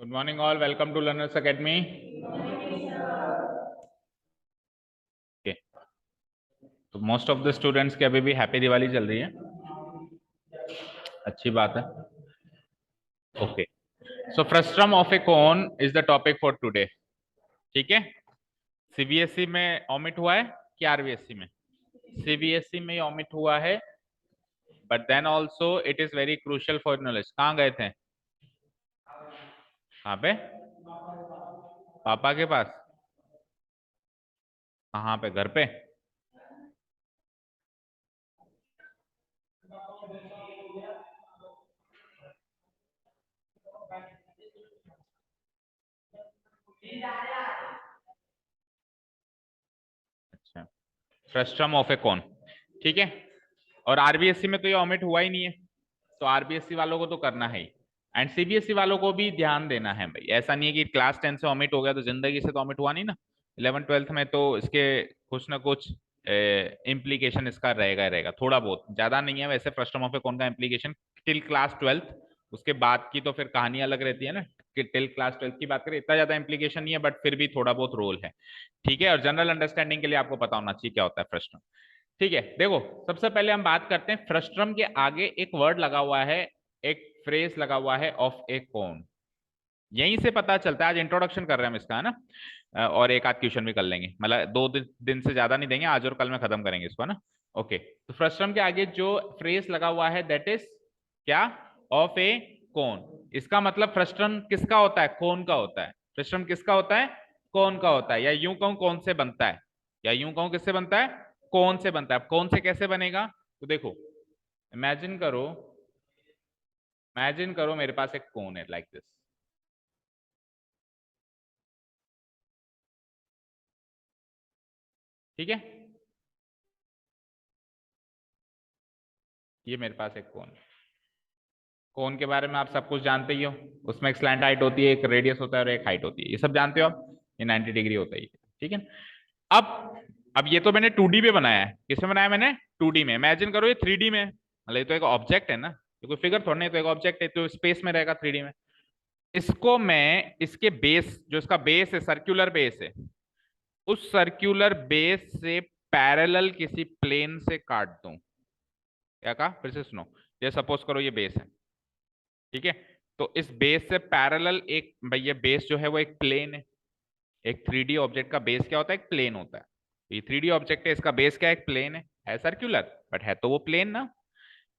Good morning all, welcome to Learners Academy. Okay, तो most of the students की अभी भी हैप्पी दिवाली चल रही है, अच्छी बात है। Okay, so frustum of a cone is the topic for today. ठीक है, सीबीएसई में ऑमिट हुआ है कि आरबीएसई में? सीबीएसई में ऑमिट हुआ है, but then also it is very crucial for knowledge. कहाँ गए थे? कहाँ पे? पापा के पास? कहाँ पे? घर पे? अच्छा, फ्रस्ट्रम ऑफ ए कोन, ठीक है। और आरबीएससी में तो ये ऑमिट हुआ ही नहीं है, तो आरबीएससी वालों को तो करना है ही, एंड सीबीएसई वालों को भी ध्यान देना है भाई। ऐसा नहीं है कि क्लास 10 से ऑमिट हो गया तो जिंदगी से तो ऑमिट हुआ नहीं ना। 11 12th में तो इसके कुछ ना कुछ इम्प्लीकेशन इसका रहेगा ही रहेगा, थोड़ा बहुत, ज्यादा नहीं है वैसे। फ्रस्ट्रम ऑफ ए कौन का इम्प्लीकेशन टिल क्लास 12th, उसके बाद की तो फिर कहानी अलग रहती है ना। कि टिल क्लास 12th की बात करें इतना ज्यादा इंप्लीकेशन नहीं है, बट फिर भी थोड़ा बहुत रोल है। ठीक है, और जनरल अंडरस्टैंडिंग के लिए आपको पता होना चाहिए क्या होता है फ्रस्ट्रम। ठीक है, देखो, सबसे पहले हम बात करते हैं फ्रस्ट्रम के आगे एक वर्ड लगा हुआ है, एक फ्रेज लगा हुआ है, ऑफ ए कोन। यहीं से पता चलता है, आज इंट्रोडक्शन कर रहे हैं हम इसका, है ना। और एक आध क्वेश्चन भी कर लेंगे, मतलब 2 दिन से ज्यादा नहीं देंगे, आज और कल में खत्म करेंगे इसको, है ना। ओके, तो फ्रस्ट्रम के आगे जो फ्रेज लगा हुआ है दैट इज क्या? ऑफ ए कोन। इसका मतलब फ्रस्ट्रम किसका होता है? कोन का होता है। फ्रस्ट्रम किसका होता है? कोन का होता है। या यूं कहूं कौन से बनता है, या यूं कहूं किससे बनता है? कौन से बनता है। कौन से कैसे बनेगा? तो देखो, इमेजिन करो, इमेजिन करो मेरे पास एक कोन है लाइक दिस। ठीक है, ये मेरे पास एक कोन है। कोन के बारे में आप सब कुछ जानते ही हो। उसमें एक स्लैंट हाइट होती है, एक रेडियस होता है और एक हाइट होती है, ये सब जानते हो आप। ये 90 डिग्री होता है, ठीक है। अब ये तो मैंने 2D में बनाया है। किसमें बनाया मैंने? 2D में। इमेजिन करो ये 3D में, मतलब ये तो एक ऑब्जेक्ट है ना, ये कोई फिगर थोड़ा नहीं, तो एक ऑब्जेक्ट है, तो स्पेस में रहेगा 3D में। इसको मैं इसके बेस, जो इसका बेस है, सर्क्यूलर बेस है, उस सर्क्यूलर बेस से पैरेलल किसी प्लेन से काट दूं। क्या कहा? फिर से सुनो। ये सपोज करो ये बेस है, ठीक है। तो इस बेस से पैरेलल एक, भाई ये बेस जो है वो एक प्लेन है। एक 3D ऑब्जेक्ट का बेस क्या होता है? एक प्लेन होता है। ये 3D ऑब्जेक्ट है, इसका बेस क्या है? एक प्लेन है सर्क्यूलर, बट है तो वो प्लेन ना।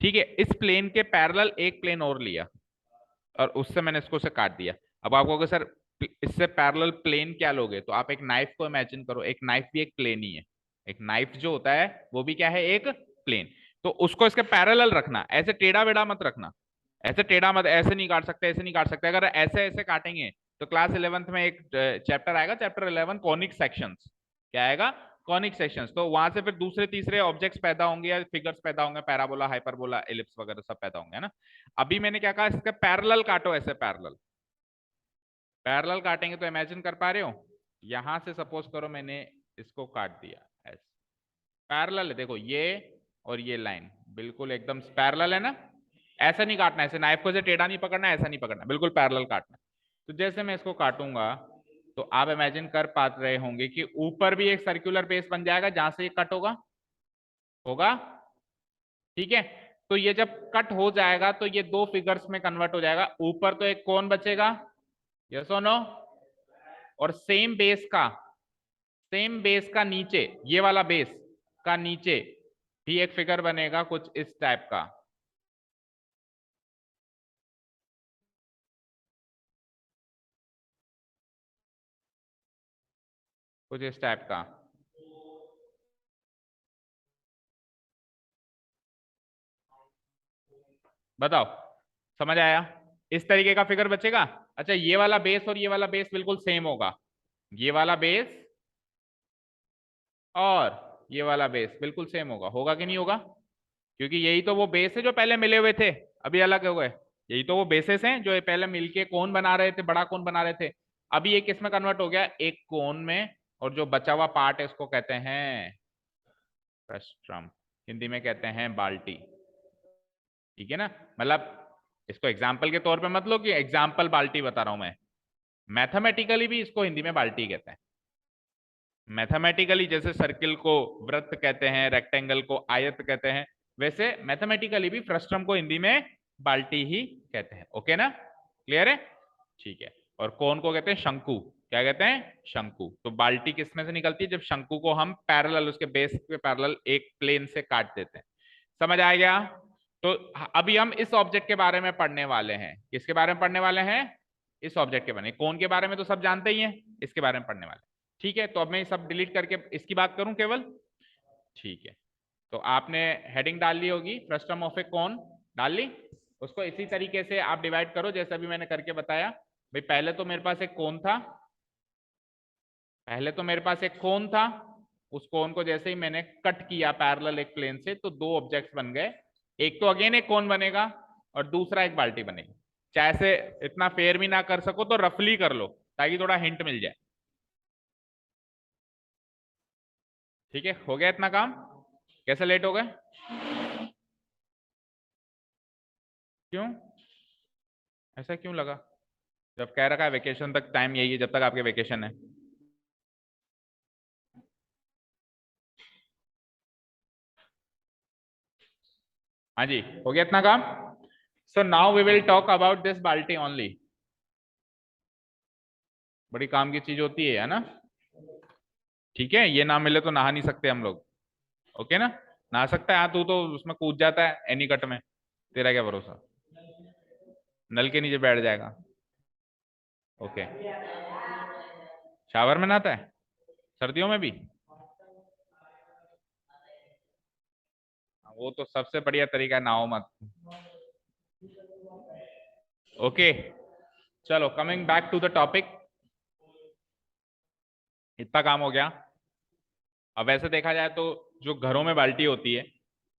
ठीक है, इस प्लेन के पैरेलल एक प्लेन और लिया, और उससे मैंने इसको से काट दिया। अब आपको अगर सर इससे पैरेलल प्लेन क्या लोगे, तो आप एक नाइफ को इमेजिन करो। एक नाइफ भी एक प्लेन ही है। एक नाइफ जो होता है वो भी क्या है? एक प्लेन। तो उसको इसके पैरेलल रखना, ऐसे टेढ़ा बेढ़ा मत रखना। ऐसे टेढ़ा मत, ऐसे नहीं काट सकते, ऐसे नहीं काट सकते। अगर ऐसे ऐसे काटेंगे तो क्लास 11th में एक चैप्टर आएगा, चैप्टर 11, कॉनिक सेक्शंस। क्या आएगा? Conic sections. तो वहां से फिर दूसरे तीसरे ऑब्जेक्ट्स पैदा होंगे, या फिगर्स पैदा होंगे, पैराबोला, हाइपरबोला, एलिप्स वगैरह सब पैदा होंगे, है ना। अभी मैंने क्या कहा? इसका पैरेलल काटो, ऐसे पैरेलल। पैरेलल काटेंगे तो इमेजिन कर पा रहे हो, यहां से सपोज करो मैंने इसको काट दिया ऐसे। पैरेलल है, देखो ये और ये लाइन बिल्कुल एकदम पैरेलल है ना। ऐसा नहीं काटना, ऐसे नाइफ को से टेढ़ा नहीं पकड़ना, ऐसा नहीं पकड़ना, बिल्कुल पैरेलल काटना। तो जैसे मैं इसको काटूंगा, तो आप इमेजिन कर पा रहे होंगे कि ऊपर भी एक सर्कुलर बेस बन जाएगा जहां से ये कट होगा, होगा। ठीक है, तो ये जब कट हो जाएगा तो ये दो फिगर्स में कन्वर्ट हो जाएगा। ऊपर तो एक कोन बचेगा, यस और नो। और सेम बेस का नीचे, ये वाला बेस का नीचे भी एक फिगर बनेगा कुछ इस टाइप का, कुछ इस टाइप का। बताओ, समझ आया? इस तरीके का फिगर बचेगा। अच्छा, ये वाला बेस और ये वाला बेस बिल्कुल सेम होगा। ये वाला बेस और ये वाला बेस बिल्कुल सेम होगा, होगा कि नहीं होगा? क्योंकि यही तो वो बेस है जो पहले मिले हुए थे, अभी अलग हो गए। यही तो वो बेसेस हैं जो पहले मिलके कोन बना रहे थे, बड़ा कोन बना रहे थे। अभी ये किस में कन्वर्ट हो गया? एक कोन में। और जो बचा हुआ पार्ट है उसको कहते हैं फ्रस्ट्रम, हिंदी में कहते हैं बाल्टी। ठीक है ना, मतलब इसको एग्जाम्पल के तौर पे मत लो कि एग्जाम्पल बाल्टी बता रहा हूं मैं। मैथमेटिकली भी इसको हिंदी में बाल्टी कहते हैं। मैथमेटिकली जैसे सर्किल को वृत्त कहते हैं, रेक्टेंगल को आयत कहते हैं, वैसे मैथमेटिकली भी फ्रस्ट्रम को हिंदी में बाल्टी ही कहते हैं। ओके ना, क्लियर है? ठीक है। और कोन को कहते हैं शंकु। क्या कहते हैं? शंकु। तो बाल्टी किसमें से निकलती है? जब शंकु को हम पैरेलल, उसके बेस के पैरेलल एक प्लेन से काट देते हैं। समझ आ गया? तो अभी हम इस ऑब्जेक्ट के बारे में पढ़ने वाले हैं। किसके बारे में पढ़ने वाले हैं? इस ऑब्जेक्ट के बारे में। कोन के बारे में तो सब जानते ही हैं, इसके बारे में पढ़ने वाले। ठीक है, तो अब मैं सब डिलीट करके इसकी बात करूं केवल। ठीक है, तो आपने हेडिंग डाल ली होगी, फ्रस्ट्रम ऑफ ए कोन डाल ली। उसको इसी तरीके से आप डिवाइड करो जैसे अभी मैंने करके बताया। भाई पहले तो मेरे पास एक कोन था, उस कोन को जैसे ही मैंने कट किया पैरेलल एक प्लेन से, तो दो ऑब्जेक्ट्स बन गए। एक तो अगेन एक कोन बनेगा और दूसरा एक बाल्टी बनेगी। चाहे से इतना फेयर भी ना कर सको तो रफली कर लो ताकि थोड़ा हिंट मिल जाए। ठीक है, हो गया इतना काम? कैसे लेट हो गए? क्यों ऐसा क्यों लगा? जब कह रखा है वेकेशन तक टाइम यही है, जब तक आपके वेकेशन है। हाँ जी, हो गया इतना काम? So now we will talk about this बाल्टी ओनली। बड़ी काम की चीज होती है ना? ठीक है, ये ना मिले तो नहा नहीं सकते हम लोग। ओके ना? नहा सकता है? हाँ, तू तो उसमें कूद जाता है एनी कट में, तेरा क्या भरोसा? नल के नीचे बैठ जाएगा। ओके, शावर में नहाता है सर्दियों में भी? वो तो सबसे बढ़िया तरीका है, नहाओ मत। ओके, चलो coming back to the topic. इतना काम हो गया। अब वैसे देखा जाए तो जो घरों में बाल्टी होती है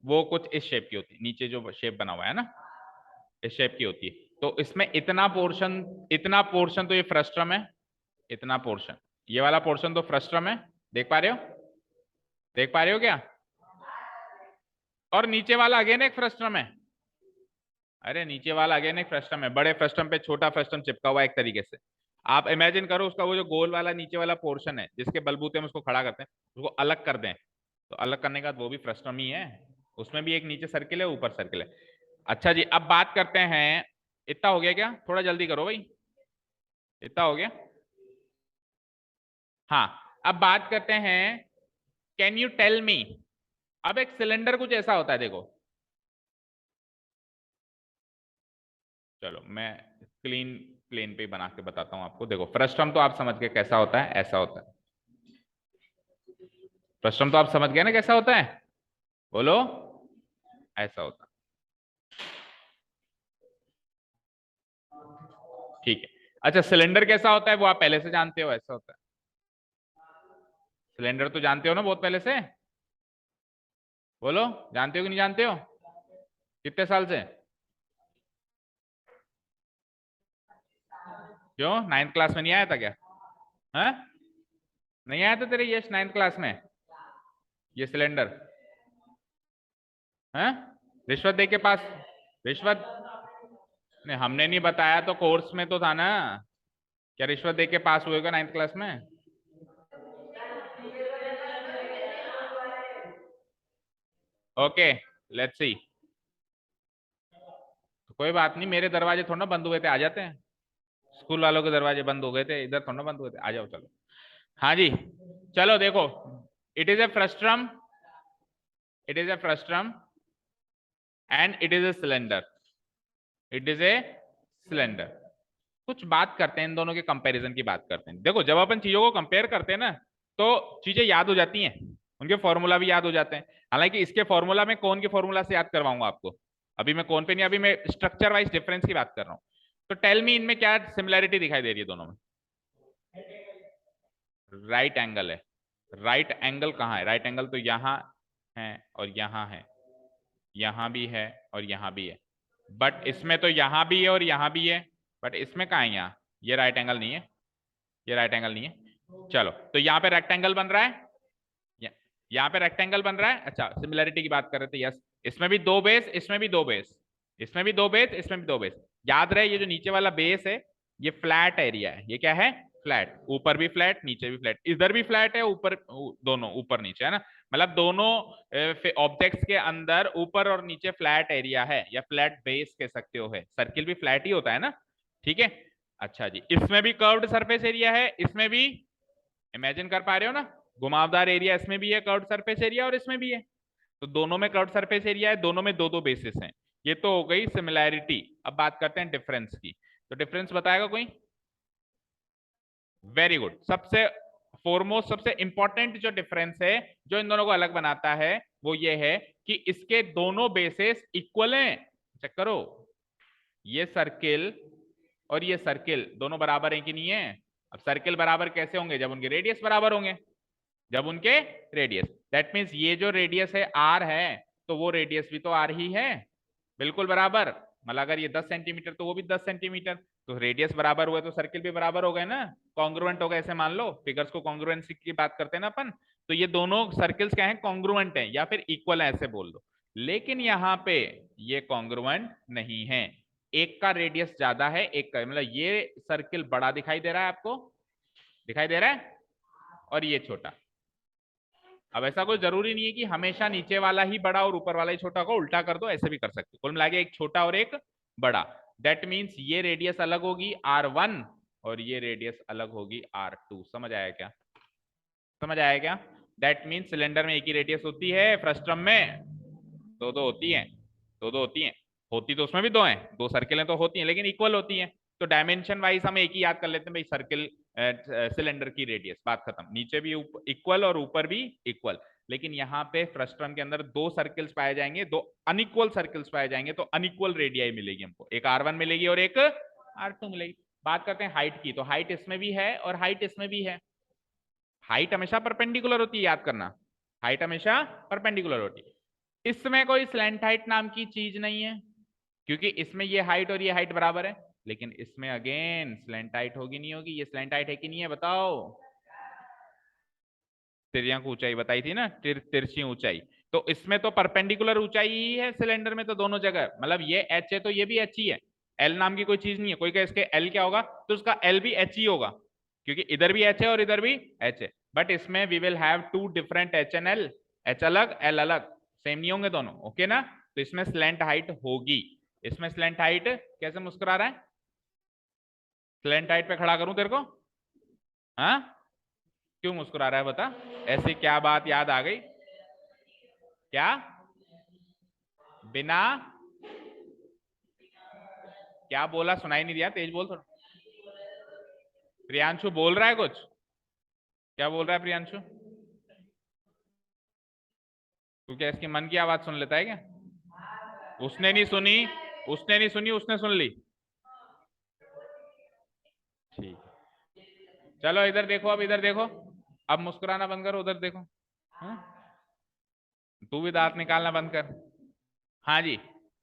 वो कुछ इस शेप की होती है, नीचे जो शेप बना हुआ है ना, इस शेप की होती है। तो इसमें इतना पोर्शन तो ये फ्रस्ट्रम है। इतना पोर्शन, ये वाला पोर्शन तो फ्रस्ट्रम है। देख पा रहे हो? देख पा रहे हो क्या? और नीचे वाला अगेन एक फ्रस्ट्रम है। अरे नीचे वाला अगेन एक फ्रस्ट्रम है, बड़े फ्रस्ट्रम पे छोटा फ्रस्ट्रम चिपका हुआ है एक तरीके से। आप इमेजिन करो उसका वो जो गोल वाला नीचे वाला पोर्शन है जिसके बलबूते में उसको खड़ा करते हैं, उसको अलग कर दें तो अलग करने का वो भी फ्रस्ट्रम ही है। उसमें भी एक नीचे सर्किल है, ऊपर सर्किल है। अच्छा जी, अब बात करते हैं। इतना हो गया क्या? थोड़ा जल्दी करो भाई। इतना हो गया? हाँ, अब बात करते हैं। कैन यू टेल मी, अब एक सिलेंडर कुछ ऐसा होता है, देखो। चलो मैं क्लीन प्लेन पे बना के बताता हूं आपको। देखो फ्रस्ट्रम तो आप समझ गए कैसा होता है, ऐसा होता है। फ्रस्ट्रम तो आप समझ गए ना कैसा होता है? बोलो। ऐसा होता है, ठीक है। अच्छा, सिलेंडर कैसा होता है वो आप पहले से जानते हो, ऐसा होता है। सिलेंडर तो जानते हो ना बहुत पहले से? बोलो, जानते हो कि नहीं जानते हो? कितने साल से? क्यों, नाइन्थ क्लास में नहीं आया था क्या? है? नहीं आया था तेरे यश नाइन्थ क्लास में ये सिलेंडर? है? रिश्वत दे के पास? रिश्वत नहीं, हमने नहीं बताया तो कोर्स में तो था ना। क्या रिश्वत दे के पास हुए नाइन्थ क्लास में? Okay, let's see. तो कोई बात नहीं, मेरे दरवाजे थोड़ा ना बंद हुए थे, आ जाते हैं। स्कूल वालों के दरवाजे बंद हो गए थे, इधर थोड़ा ना बंद हुए थे, आ जाओ चलो। हाँ जी, चलो देखो। It is a frustum, it is a frustum and it is a cylinder. It is a cylinder. कुछ बात करते हैं, इन दोनों के कंपैरिजन की बात करते हैं। देखो जब अपन चीजों को कंपेयर करते हैं ना तो चीजें याद हो जाती हैं, उनके फॉर्मूला भी याद हो जाते हैं। हालांकि इसके फॉर्मूला में कौन के फॉर्मूला से याद करवाऊंगा आपको, अभी मैं कौन पे नहीं, अभी मैं स्ट्रक्चर वाइज डिफरेंस की बात कर रहा हूँ। तो टेल मी, इनमें क्या सिमिलैरिटी दिखाई दे रही है दोनों में? राइट एंगल है। राइट एंगल कहाँ है? राइट एंगल तो यहाँ है और यहाँ है, यहाँ भी है और यहाँ भी है। बट इसमें तो यहाँ भी है और यहाँ भी है, बट इसमें कहाँ है? यहाँ ये राइट एंगल नहीं है, ये राइट एंगल नहीं है। चलो तो यहाँ पे रेक्टेंगल बन रहा है, यहाँ पे रेक्टेंगल बन रहा है। अच्छा, सिमिलैरिटी की बात कर रहे थे, यस। इसमें भी दो बेस, इसमें भी दो बेस, इसमें भी दो बेस, इसमें भी दो बेस। याद रहे ये जो नीचे वाला बेस है ये फ्लैट एरिया है, ये क्या है, फ्लैट, ऊपर भी फ्लैट नीचे भी फ्लैट, इधर भी फ्लैट है, ऊपर दोनों ऊपर नीचे है ना, मतलब दोनों ऑब्जेक्ट्स के अंदर ऊपर और नीचे फ्लैट एरिया है, या फ्लैट बेस कह सकते हो, है सर्किल भी फ्लैट ही होता है ना, ठीक है। अच्छा जी, इसमें भी कर्व्ड सरफेस एरिया है, इसमें भी, इमेजिन कर पा रहे हो ना, घुमावदार एरिया इसमें भी है, कर्व्ड सरफेस एरिया और इसमें भी है, तो दोनों में कर्व्ड सरफेस एरिया है, दोनों में दो दो बेसिस हैं। ये तो हो गई सिमिलैरिटी। अब बात करते हैं डिफरेंस की, तो डिफरेंस बताएगा कोई? Very good. सबसे फोरमोस्ट, सबसे इंपॉर्टेंट जो डिफरेंस है जो इन दोनों को अलग बनाता है वो ये है कि इसके दोनों बेसिस इक्वल हैं। चेक करो, ये सर्किल और ये सर्किल दोनों बराबर हैं कि नहीं है? अब सर्किल बराबर कैसे होंगे? जब उनके रेडियस बराबर होंगे, जब उनके रेडियस, दैट मीन्स ये जो रेडियस है आर है, तो वो रेडियस भी तो आर ही है, बिल्कुल बराबर। मतलब अगर ये 10 सेंटीमीटर तो वो भी 10 सेंटीमीटर, तो रेडियस बराबर हुए तो सर्किल भी बराबर हो गए ना, कॉन्ग्रुएंट हो गए। ऐसे मान लो, फिगर्स को कॉन्ग्रुएंसी की बात करते हैं ना अपन, तो ये दोनों सर्किल्स क्या है, कॉन्ग्रुएंट है या फिर इक्वल है, ऐसे बोल दो। लेकिन यहाँ पे ये कॉन्ग्रुएंट नहीं है, एक का रेडियस ज्यादा है, एक का, मतलब ये सर्किल बड़ा दिखाई दे रहा है आपको, दिखाई दे रहा है, और ये छोटा। अब ऐसा कोई जरूरी नहीं है कि हमेशा नीचे वाला ही बड़ा और ऊपर वाला ही छोटा को, उल्टा कर दो, ऐसे भी कर सकते हो। कुल मिला के एक छोटा और एक बड़ा, दैट मीन्स ये रेडियस अलग होगी R1 और ये रेडियस अलग होगी R2। समझ आया क्या? समझ आया क्या? दैट मीन्स सिलेंडर में एक ही रेडियस होती है, फ्रस्ट्रम में दो दो होती है, दो दो होती है, होती तो उसमें भी दो हैं, दो सर्किलें तो होती हैं लेकिन इक्वल होती हैं। तो डायमेंशन वाइज हम एक ही याद कर लेते हैं भाई, सर्किल सिलेंडर की रेडियस, बात खत्म। नीचे भी इक्वल और ऊपर भी इक्वल। लेकिन यहाँ पे फ्रस्ट्रम के अंदर दो सर्किल्स पाए जाएंगे, दो अनइक्वल सर्किल्स पाए जाएंगे, तो अनइक्वल रेडियाई मिलेगी हमको, एक R1 मिलेगी और एक R2 मिलेगी। बात करते हैं हाइट की, तो हाइट इसमें भी है और हाइट इसमें भी है। हाइट हमेशा परपेंडिकुलर होती है, याद करना, हाइट हमेशा परपेंडिकुलर होती है। इसमें कोई स्लैंट हाइट नाम की चीज नहीं है, क्योंकि इसमें ये हाइट और ये हाइट बराबर है। लेकिन इसमें अगेन स्लैंट हाइट होगी नहीं होगी? ये स्लैंट हाइट है कि नहीं है बताओ? तिर्यक ऊंचाई बताई थी ना, तिरछी ऊंचाई। तो इसमें तो परपेंडिकुलर ऊंचाई ही है सिलेंडर में, तो दोनों जगह, मतलब ये एच है तो ये भी एच ही है, एल नाम की कोई चीज नहीं है। कोई कहे इसके एल क्या होगा, तो उसका एल भी एच ही होगा, क्योंकि इधर भी एच है और इधर भी एच है। बट इसमें we will have two different H and L, H अलग एल अलग, सेम नहीं होंगे दोनों, ओके ना? तो इसमें स्लैंट हाइट होगी। इसमें स्लैंट हाइट, कैसे मुस्कुरा रहा है? स्लैंट हाइट पे खड़ा करूं तेरे को? हाँ, क्यों मुस्कुरा रहा है बता? ऐसी क्या बात याद आ गई? क्या? बिना, क्या बोला, सुनाई नहीं दिया, तेज बोल थोड़ा। प्रियांशु बोल रहा है कुछ? क्या बोल रहा है प्रियांशु? तू क्या इसकी मन की आवाज सुन लेता है क्या? उसने नहीं सुनी, उसने नहीं सुनी, उसने सुन ली। ठीक, चलो इधर देखो, अब इधर देखो, अब मुस्कुराना बंद करो, उधर देखो। हाँ? तू भी दांत निकालना बंद कर। हाँ जी,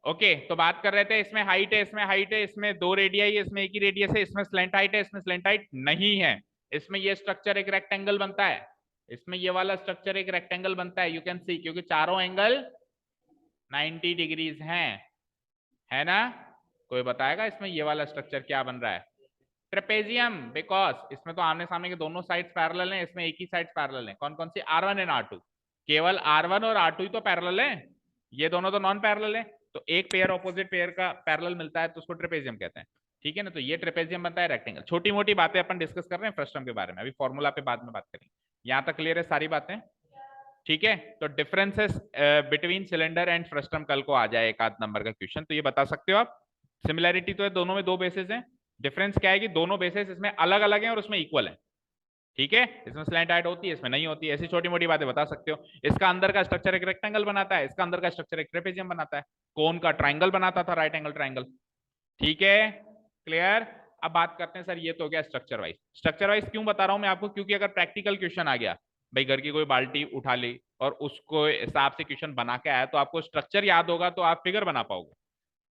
ओके। तो बात कर रहे थे, इसमें हाइट है, इसमें हाइट है, इसमें दो रेडियाई है, इसमें एक ही रेडियस है, इसमें स्लैंट हाइट है, इसमें स्लैंट हाइट नहीं है। इसमें ये स्ट्रक्चर एक रेक्टेंगल बनता है, इसमें ये वाला स्ट्रक्चर एक रेक्टेंगल बनता है, यू कैन सी, क्योंकि चारों एंगल 90 डिग्रीज हैं, है ना? कोई बताएगा इसमें ये वाला स्ट्रक्चर क्या बन रहा है? ट्रेपेजियम, बिकॉज इसमें तो आमने सामने के दोनों साइड्स पैरेलल हैं, इसमें एक ही साइड पैरेलल है। कौन कौन सी? R1 एंड R2, केवल R1 और R2 ही तो पैरेलल है, ये दोनों तो नॉन पैरेलल है। तो एक पेयर ऑपोजिट पेयर का पैरेलल मिलता है तो उसको ट्रेपेजियम कहते हैं, ठीक है ना? तो ये ट्रेपेजियम बनता है रेक्टेंगल। छोटी मोटी बातें अपन डिस्कस कर रहे हैं फ्रस्टम के बारे में, अभी फॉर्मूला पे बाद में बात करेंगे। यहाँ तक क्लियर है सारी बातें? ठीक है, तो differences between cylinder and frustum कल को आ जाए एक आध नंबर का क्वेश्चन, तो ये बता सकते हो आप। सिमिलैरिटी तो है, दोनों में दो बेसिस हैं। डिफरेंस क्या है कि दोनों बेसिस इसमें अलग अलग हैं और उसमें इक्वल है, ठीक है? इसमें स्लैंट हाइट होती है, इसमें नहीं होती है। ऐसी छोटी मोटी बातें बता सकते हो। इसका अंदर का स्ट्रक्चर एक रेक्टेंगल बनाता है, इसका अंदर का स्ट्रक्चर एक ट्रेपेजियम बनाता है, कोन का ट्राइंगल बनाता था, राइट एंगल ट्राइंगल, ठीक है? क्लियर? अब बात करते हैं, सर ये तो हो गया स्ट्रक्चर वाइज। स्ट्रक्चर वाइज क्यों बता रहा हूं मैं आपको? क्योंकि अगर प्रैक्टिकल क्वेश्चन आ गया, भाई घर की कोई बाल्टी उठा ली और उसको हिसाब से क्वेश्चन बना के आया, तो आपको स्ट्रक्चर याद होगा तो आप फिगर बना पाओगे।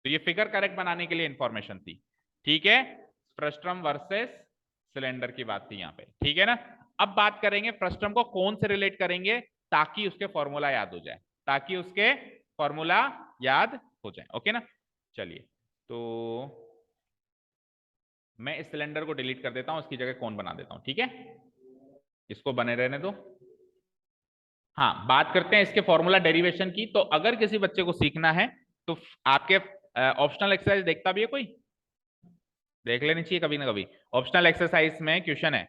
तो ये फिगर करेक्ट बनाने के लिए इंफॉर्मेशन थी, ठीक है? फ्रस्ट्रम वर्सेस सिलेंडर की बात थी यहाँ पे, ठीक है ना? अब बात करेंगे फ्रस्ट्रम को कौन से रिलेट करेंगे ताकि उसके फॉर्मूला याद हो जाए, ताकि उसके फॉर्मूला याद हो जाए, ओके ना? चलिए, तो मैं इस सिलेंडर को डिलीट कर देता हूं, उसकी जगह कौन बना देता हूं, ठीक है, इसको बने रहने दो। हाँ, बात करते हैं इसके फॉर्मूला डेरिवेशन की। तो अगर किसी बच्चे को सीखना है तो आपके ऑप्शनल एक्सरसाइज देखता भी है कोई, देख लेनी चाहिए कभी ना कभी। ऑप्शनल एक्सरसाइज में क्वेश्चन है,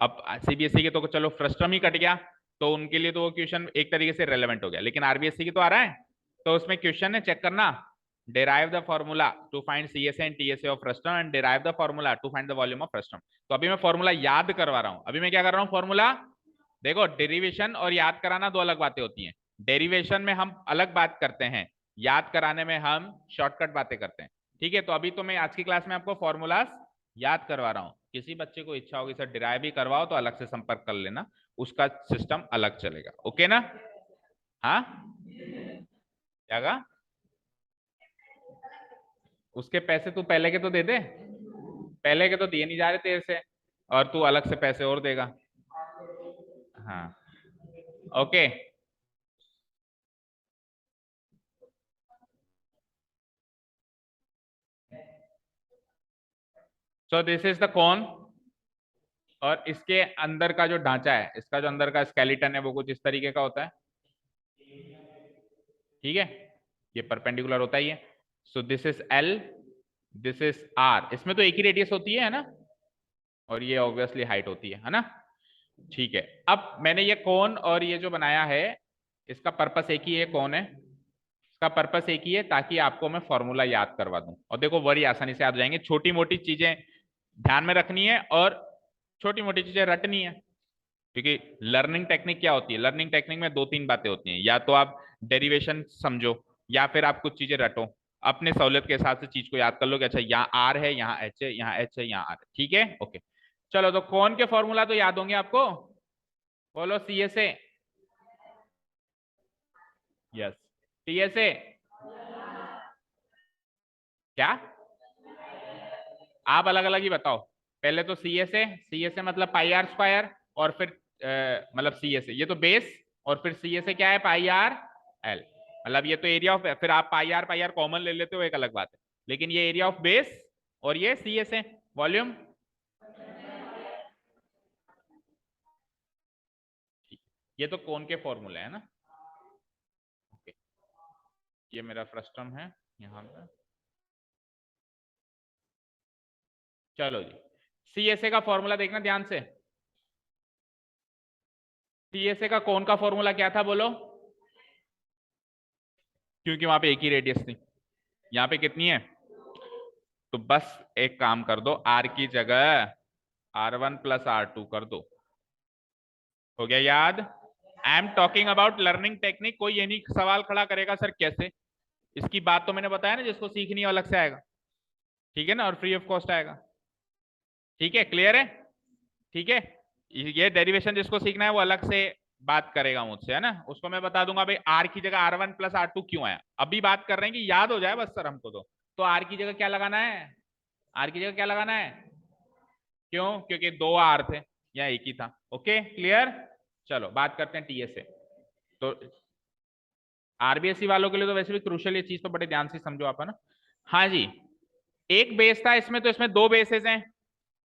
अब सीबीएसई के तो चलो फ्रस्ट्रम ही कट गया, तो उनके लिए तो वो क्वेश्चन एक तरीके से रेलेवेंट हो गया, लेकिन आरबीएसई की तो आ रहा है, तो उसमें क्वेश्चन है, चेक करना, derive the formula to find CSA and TSA of frustum and derive the formula to find the volume of frustum। तो अभी मैं फॉर्मूला याद करवा रहा हूं, अभी मैं क्या कर रहा हूं, फॉर्मूला देखो, डेरिवेशन और याद कराना दो अलग बातें होती हैं। डेरिवेशन में हम अलग बात करते हैं, याद कराने में हम शॉर्टकट बातें करते हैं, ठीक है। तो अभी तो मैं आज की क्लास में आपको फॉर्मूलाज याद करवा रहा हूं, किसी बच्चे को इच्छा होगी सर डिराइव भी करवाओ तो अलग से संपर्क कर लेना, उसका सिस्टम अलग चलेगा, ओके ना। हाँ, क्या कहा, उसके पैसे तू पहले के तो दे दे, पहले के तो दिए नहीं जा रहे तेरे से, और तू अलग से पैसे और देगा। हाँ, okay. So this is the cone, और इसके अंदर का जो ढांचा है, इसका जो अंदर का स्केलेटन है वो कुछ इस तरीके का होता है, ठीक है, ये परपेंडिकुलर होता ही है। So this is L, this is R, इसमें तो एक ही रेडियस होती है ना, और ये ऑब्वियसली हाइट होती है ना, ठीक है। अब मैंने ये कोन और ये जो बनाया है, इसका पर्पस एक ही है, कौन है, इसका पर्पस एक ही है, ताकि आपको मैं फॉर्मूला याद करवा दूं, और देखो बड़ी आसानी से याद हो जाएंगे, छोटी मोटी चीजें ध्यान में रखनी है और छोटी मोटी चीजें रटनी है, क्योंकि लर्निंग टेक्निक क्या होती है, लर्निंग टेक्निक में दो तीन बातें होती हैं, या तो आप डेरिवेशन समझो, या फिर आप कुछ चीजें रटो, अपने सहूलियत के हिसाब से चीज को याद कर लो कि अच्छा यहाँ आर है, यहाँ एच है, यहाँ एच है, यहाँ आर है, ठीक है, ओके। चलो, तो कौन के फॉर्मूला तो याद होंगे आपको, बोलो, C S A, yes, T S A, क्या, आप अलग अलग ही बताओ, पहले तो सी एस ए, सी एस ए मतलब पाई आर स्क्वायर, और फिर मतलब सी एस ए ये तो बेस, और फिर सी एस ए क्या है, पाई आर एल, मतलब ये तो एरिया ऑफ, फिर आप पाई आर कॉमन ले लेते हो, एक अलग बात है, लेकिन ये एरिया ऑफ बेस और ये सी एस ए वॉल्यूम, ये तो कौन के फॉर्मूले है ना, ओके। ये मेरा फ्रस्टम है यहाँ पे, चलो जी, सी एस ए का फॉर्मूला देखना ध्यान से, सी एस ए का कौन का फॉर्मूला क्या था बोलो, क्योंकि वहां पे एक ही रेडियस थी, यहाँ पे कितनी है, तो बस एक काम कर दो, आर की जगह R1 प्लस R2 कर दो, हो गया याद। I am talking about learning technique, कोई ये नहीं सवाल खड़ा करेगा सर कैसे, इसकी बात तो मैंने बताया ना, जिसको सीखनी है अलग से आएगा, ठीक है ना, और फ्री ऑफ कॉस्ट आएगा, ठीक है, क्लियर है, ठीक है। ये डेरिवेशन जिसको सीखना है वो अलग से बात करेगा मुझसे, है ना, उसको मैं बता दूंगा भाई आर की जगह R1 प्लस R2 क्यों आया, अभी बात कर रहे हैं कि याद हो जाए बस सर हमको, तो आर की जगह क्या लगाना है, आर की जगह क्या लगाना है, क्यों, क्योंकि दो आर थे या एक ही था, ओके क्लियर। चलो बात करते हैं टीएसए, तो आरबीएससी वालों के लिए तो वैसे भी क्रूशियल, ये चीज तो बड़े ध्यान से समझो आप, है ना। हाँ जी, एक बेस था इसमें, तो इसमें दो बेसेस हैं,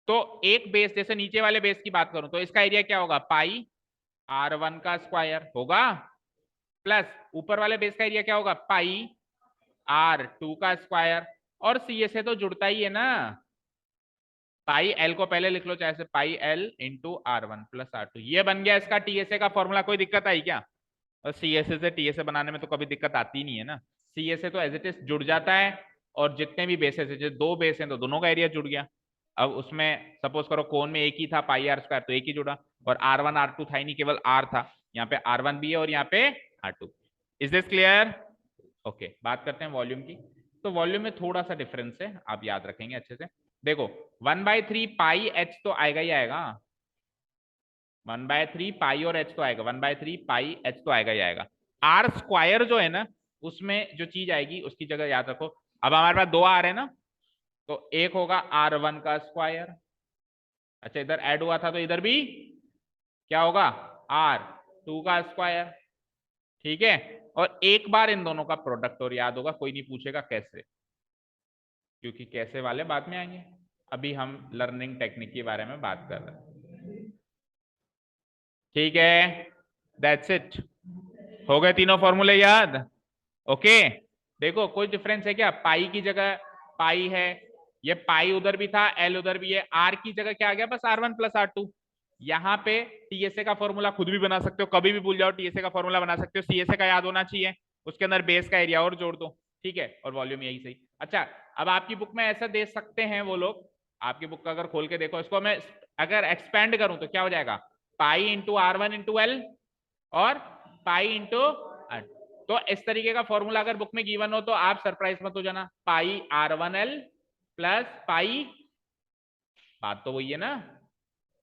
तो एक बेस, जैसे नीचे वाले बेस की बात करूं तो इसका एरिया क्या होगा, पाई R1 का स्क्वायर होगा, प्लस ऊपर वाले बेस का एरिया क्या होगा, पाई R2 का स्क्वायर, और सी से तो जुड़ता ही है ना, पाई एल को पहले लिख लो, चाहे से pi L into R1 plus R2, ये बन गया इसका टीएसए का फॉर्मूला, कोई दिक्कत आई क्या, और सीएसए से टीएसए बनाने में तो कभी दिक्कत आती नहीं है ना, सीएसए तो एज इट इज जुड़ जाता है, और जितने भी बेसेस है, जैसे दो बेस हैं तो दोनों का एरिया जुड़ गया, अब उसमें सपोज करो कोन में एक ही था पाई आर स्क्वायर, तो एक ही जुड़ा, और R1 R2 था ही नहीं, केवल आर था, यहाँ पे R1 भी है और यहाँ पे R2, is this clear, okay. बात करते हैं वॉल्यूम की, तो वॉल्यूम में थोड़ा सा डिफरेंस है, आप याद रखेंगे अच्छे से, देखो 1/3 पाई एच तो आएगा ही आएगा, 1/3 पाई और एच तो आएगा, 1/3 पाई एच तो आएगा ही आएगा, आर स्क्वायर जो है ना, उसमें जो चीज आएगी उसकी जगह याद रखो, अब हमारे पास दो आर है ना, तो एक होगा R1 का स्क्वायर, अच्छा इधर ऐड हुआ था तो इधर भी क्या होगा, R2 का स्क्वायर, ठीक है, और एक बार इन दोनों का प्रोडक्ट और याद होगा, कोई नहीं पूछेगा कैसे, क्योंकि कैसे वाले बाद में आएंगे, अभी हम लर्निंग टेक्निक के बारे में बात कर रहे हैं। ठीक है, दैट्स इट। हो गए तीनों फॉर्मूले याद? ओके, देखो कोई डिफरेंस है क्या? पाई की जगह पाई है, ये पाई उधर भी था, एल उधर भी है, आर की जगह क्या आ गया? बस R1 प्लस R2। यहाँ पे टीएसए का फॉर्मूला खुद भी बना सकते हो, कभी भी भूल जाओ टीएसए का फॉर्मूला बना सकते हो, सीएसए का याद होना चाहिए, उसके अंदर बेस का एरिया और जोड़ दो, ठीक है, और वॉल्यूम यही सही। अच्छा, अब आपकी बुक में ऐसा दे सकते हैं वो लोग, आपकी बुक का अगर खोल के देखो, इसको मैं अगर एक्सपेंड करूं तो क्या हो जाएगा? Pi into R1 into L और पाई इंटू आर। तो इस तरीके का फॉर्मूला अगर बुक में गिवन हो तो आप सरप्राइज मत हो जाना, पाई R1L प्लस पाई, बात तो वही है ना,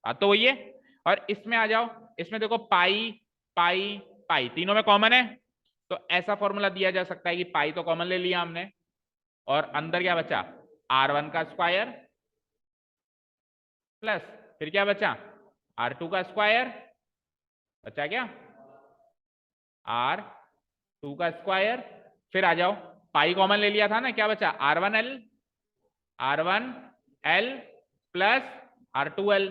बात तो वही है। और इसमें आ जाओ, इसमें देखो पाई पाई पाई तीनों में कॉमन है, तो ऐसा फॉर्मूला दिया जा सकता है कि पाई तो कॉमन ले लिया हमने, और अंदर क्या बचा? R1 का स्क्वायर प्लस फिर क्या बचा? R2 का स्क्वायर बचा क्या? R2 का स्क्वायर, फिर आ जाओ पाई कॉमन ले लिया था ना, क्या बचा? R1L plus R2L।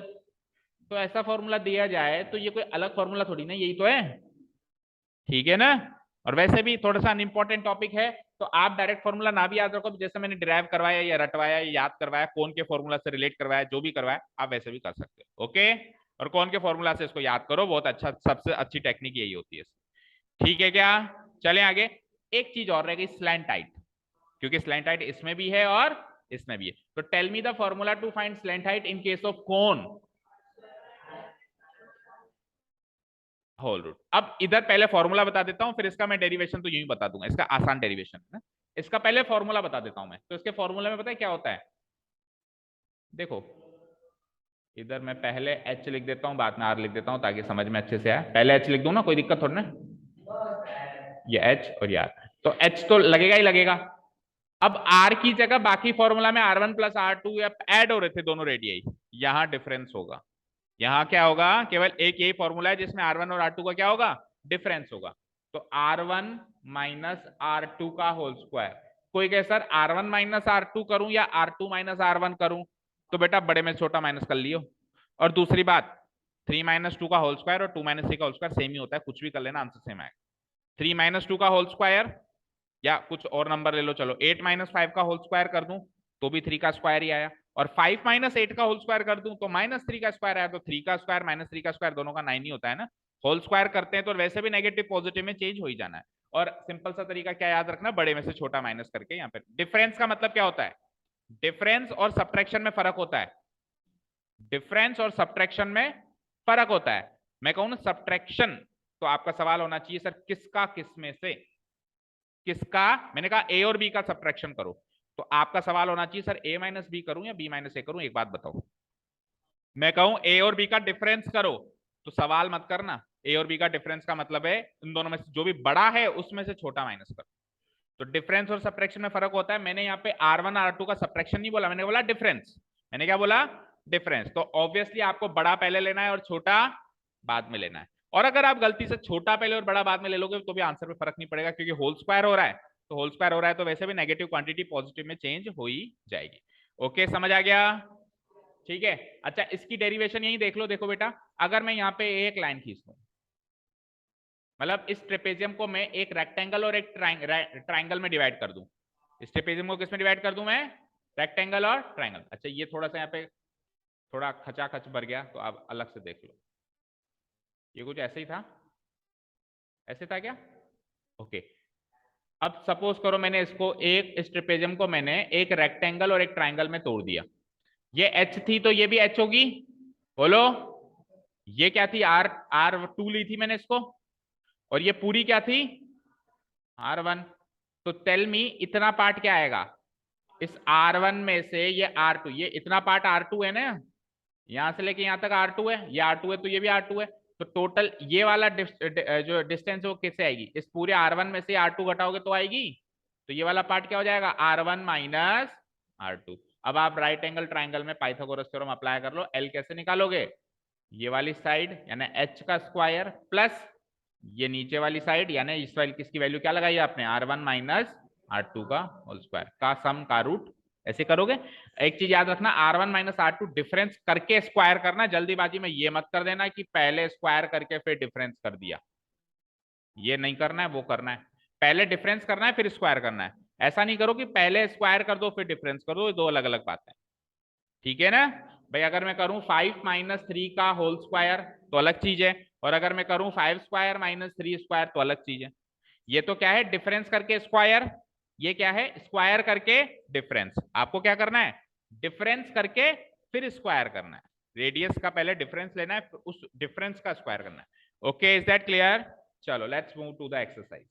तो ऐसा फॉर्मूला दिया जाए तो ये कोई अलग फॉर्मूला थोड़ी ना, यही तो है, ठीक है ना। और वैसे भी थोड़ा सा अनइंपॉर्टेंट टॉपिक है, तो आप डायरेक्ट फॉर्मूला ना भी याद रखो, जैसे मैंने डिराइव करवाया या रटवाया या याद करवाया, कौन के फॉर्मूला से रिलेट करवाया, जो भी करवाया आप वैसे भी कर सकते हो, ओके। और कौन के फॉर्मूला से इसको याद करो, बहुत अच्छा, सबसे अच्छी टेक्निक यही होती है, ठीक है क्या? चले आगे। एक चीज और रह गई, स्लैंट हाइट, क्योंकि स्लैंट हाइट इसमें भी है और इसमें भी है। तो tell me the formula to find slant height in case of cone whole root. अब इधर पहले फॉर्मूला बता देता हूं, फिर इसका मैं डेरिवेशन तो यूं ही बता दूंगा, इसका आसान डेरिवेशन है ना। इसका पहले फॉर्मूला बता देता हूं मैं, तो इसके फॉर्मूले में पता है क्या होता है? देखो, इधर मैं पहले H लिख देता हूं, बाद में R लिख देता हूं ताकि समझ में अच्छे से आए। पहले H लिख दूं ना, कोई दिक्कत थोड़ी ना, ये H और ये R। तो H तो लगेगा ही लगेगा। अब R की जगह बाकी फॉर्मूला में R1 प्लस R2 या ऐड हो रहे थे दोनों रेडियई, यहां डिफरेंस होगा। यहां क्या होगा? केवल एक यही फॉर्मूला है जिसमें R1 और R2 का क्या होगा? डिफरेंस होगा। तो R1 माइनस R2 का होल स्क्वायर। कोई कहे सर R1 माइनस R2 करूं या R2 माइनस R1 करूं, तो बेटा बड़े में छोटा माइनस कर लियो। और दूसरी बात, 3 माइनस 2 का होल स्क्वायर और 2 माइनस 3 का होल स्क्वायर सेम ही होता है, कुछ भी कर लेना आंसर सेम आएगा। 3 माइनस 2 का होल स्क्वायर, या कुछ और नंबर ले लो, चलो 8 माइनस 5 का होल स्क्वायर कर दूं तो भी 3 का स्क्वायर ही आया, और 5 माइनस 8 का होल स्क्वायर कर दूं तो माइनस 3 का स्क्वायर आया। तो 3 का स्क्वायर माइनस 3 का स्क्वायर दोनों का 9 ही होता है ना। होल स्क्वायर करते हैं तो वैसे भी नेगेटिव पॉजिटिव में चेंज हो ही जाना है। और सिंपल सा तरीका क्या याद रखना, बड़े में से छोटा माइनस करके। यहाँ पे डिफरेंस का मतलब क्या होता है? डिफरेंस और सब्ट्रैक्शन में फर्क होता है, डिफरेंस और सब्ट्रैक्शन में फर्क होता है। मैं कहूं ना सब्ट्रैक्शन, तो आपका सवाल होना चाहिए सर किसका किस में से, किसका? मैंने कहा ए और बी का सब्ट्रैक्शन करो, तो आपका सवाल होना चाहिए सर ए माइनस बी करूं या बी माइनस ए करूं, एक बात बताओ। मैं कहूं ए और बी का डिफरेंस करो, तो सवाल मत करना। ए और बी का डिफरेंस का मतलब है इन दोनों में से जो भी बड़ा है उसमें से छोटा माइनस करो। तो डिफरेंस और सब्ट्रैक्शन में फर्क होता है। मैंने यहाँ पे R1 R2 का सब्ट्रैक्शन नहीं बोला, मैंने बोला डिफरेंस। मैंने क्या बोला? डिफरेंस। तो ऑब्वियसली आपको बड़ा पहले लेना है और छोटा बाद में लेना है। और अगर आप गलती से छोटा पहले और बड़ा बाद में ले लोगे तो भी आंसर में फर्क नहीं पड़ेगा, क्योंकि होल स्क्वायर हो रहा है, तो होल स्क्वायर हो रहा है तो वैसे भी नेगेटिव क्वांटिटी पॉजिटिव में चेंज हो ही जाएगी। ओके, समझ आ गया? ठीक है। अच्छा, इसकी डेरिवेशन यही देख लो। देखो बेटा, अगर मैं यहाँ पे एक लाइन खींच दूं, मतलब इस ट्रेपेजियम को मैं एक रेक्टेंगल और एक ट्राइंगल में डिवाइड कर दूं, इस ट्रेपेजियम को किस में डिवाइड कर दूं मैं? रेक्टेंगल और ट्राइंगल। अच्छा, ये थोड़ा सा यहाँ पे थोड़ा खचाखच भर गया, तो आप अलग से देख लो। ये कुछ ऐसे ही था, ऐसे था क्या? ओके। अब सपोज करो मैंने इसको, एक इस ट्रेपेजियम को मैंने एक रेक्टेंगल और एक ट्राइंगल में तोड़ दिया। ये एच थी तो ये भी एच होगी, बोलो। ये क्या थी? R2 ली थी मैंने इसको, और ये पूरी क्या थी? R1। तो टेल मी इतना पार्ट क्या आएगा? इस R1 में से ये R2, ये इतना पार्ट R2 है ना, यहां से लेके यहां तक R2 है, ये R2 है तो ये भी R2 है। तो टोटल ये वाला जो डिस्टेंस है वो कैसे आएगी? इस पूरे R1 में से R2 घटाओगे तो आएगी। तो ये वाला पार्ट क्या हो जाएगा? R1 minus R2। अब आप राइट एंगल ट्राइंगल में पाइथागोरस थ्योरम अप्लाई कर लो। एल कैसे निकालोगे? ये वाली साइड यानी H का स्क्वायर प्लस ये नीचे वाली साइड यानी इस वाली, किसकी वैल्यू क्या लगाई आपने? R1 माइनस R2 का होल स्क्वायर का सम का रूट ऐसे करोगे। एक चीज याद रखना, R1 माइनस R2 डिफरेंस करके स्क्वायर करना, जल्दीबाजी में ये मत कर देना कि पहले स्क्वायर करके फिर डिफरेंस कर दिया, ये नहीं करना है, वो करना है। पहले डिफरेंस करना है फिर स्क्वायर करना है। ऐसा नहीं करो कि पहले स्क्वायर कर दो फिर डिफरेंस कर दो, ये दो अलग अलग बातें, ठीक है ना भाई। अगर मैं करूं 5 माइनस 3 का होल स्क्वायर तो अलग चीज है, और अगर मैं करूं 5 स्क्वायर माइनस 3 स्क्वायर तो अलग चीज है। ये तो क्या है, डिफरेंस करके स्क्वायर, ये क्या है, स्क्वायर करके डिफरेंस। आपको क्या करना है, डिफरेंस करके फिर स्क्वायर करना है। रेडियस का पहले डिफरेंस लेना है, उस डिफरेंस का स्क्वायर करना है। Okay, is that clear? चलो let's move to the exercise.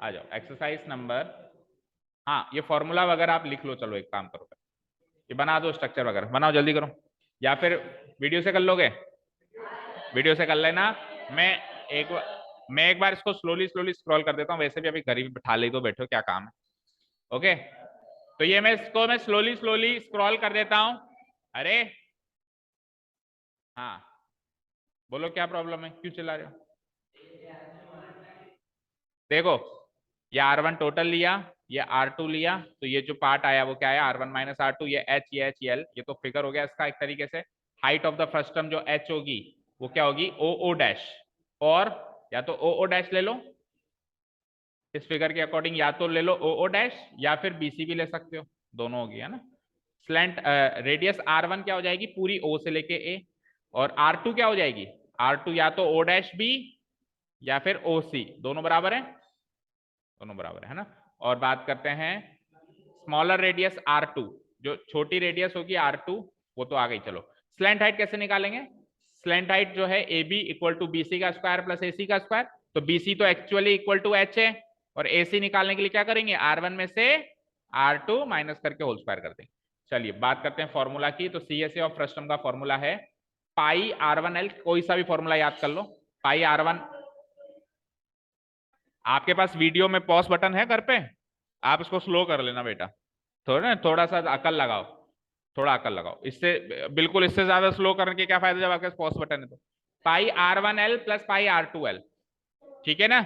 आ जाओ एक्सरसाइज नंबर, हाँ ये फॉर्मूला वगैरह आप लिख लो। चलो एक काम करो, ये बना दो, स्ट्रक्चर वगैरह बनाओ, जल्दी करो। या फिर वीडियो से कर लोगे, वीडियो से कर लेना। मैं एक मैं एक बार इसको स्लोली स्लोली स्क्रॉल कर देता हूँ, वैसे भी अभी गरीब बिठा ले तो बैठो, क्या काम है। ओके, तो ये मैं स्लोली स्लोली स्क्रॉल कर देता हूँ। अरे हाँ, बोलो क्या प्रॉब्लम है, क्यों चिल्ला रहे हो? देखो, ये R1 टोटल लिया, ये R2 लिया, तो ये जो पार्ट आया वो क्या है, R1 माइनस R2, ये H, ये H, ये L, ये तो फिगर हो गया इसका एक तरीके से। Height of the first term जो H होगी वो क्या होगी, OO डैश, और या तो OO डैश ले लो इस फिगर के अकॉर्डिंग, या तो ले लो OO डैश या फिर BC भी ले सकते हो, दोनों होगी, है ना। स्लैंट रेडियस R1 क्या हो जाएगी, पूरी O से लेके A, और R2 क्या हो जाएगी, R2 या तो O डैश B या फिर OC, दोनों बराबर है, दोनों बराबर है ना। और बात करते हैं स्मॉलर रेडियस R2, जो छोटी रेडियस होगी R2, वो तो आ गई। चलो स्लैंट हाइट कैसे निकालेंगे, स्लैंट हाइट जो है AB इक्वल टू BC का स्क्वायर प्लस AC का स्क्वायर, तो BC तो एक्चुअली इक्वल टू H है, और AC निकालने के लिए क्या करेंगे, R1 में से R2 माइनस करके होल स्क्वायर कर देंगे। चलिए बात करते हैं फॉर्मूला की, तो CSA ऑफ फ्रस्टम का फॉर्मूला है पाई R1L, कोई सा भी फॉर्मूला याद कर लो, पाई R1। आपके पास वीडियो में पॉज बटन है घर पे, आप इसको स्लो कर लेना बेटा, थोड़ा सा अकल लगाओ, थोड़ा अकल लगाओ, इससे बिल्कुल इससे ज्यादा स्लो करने के क्या फायदा जब आपके पास पॉज बटन है तो। पाई R1L प्लस पाई R2L, ठीक है ना,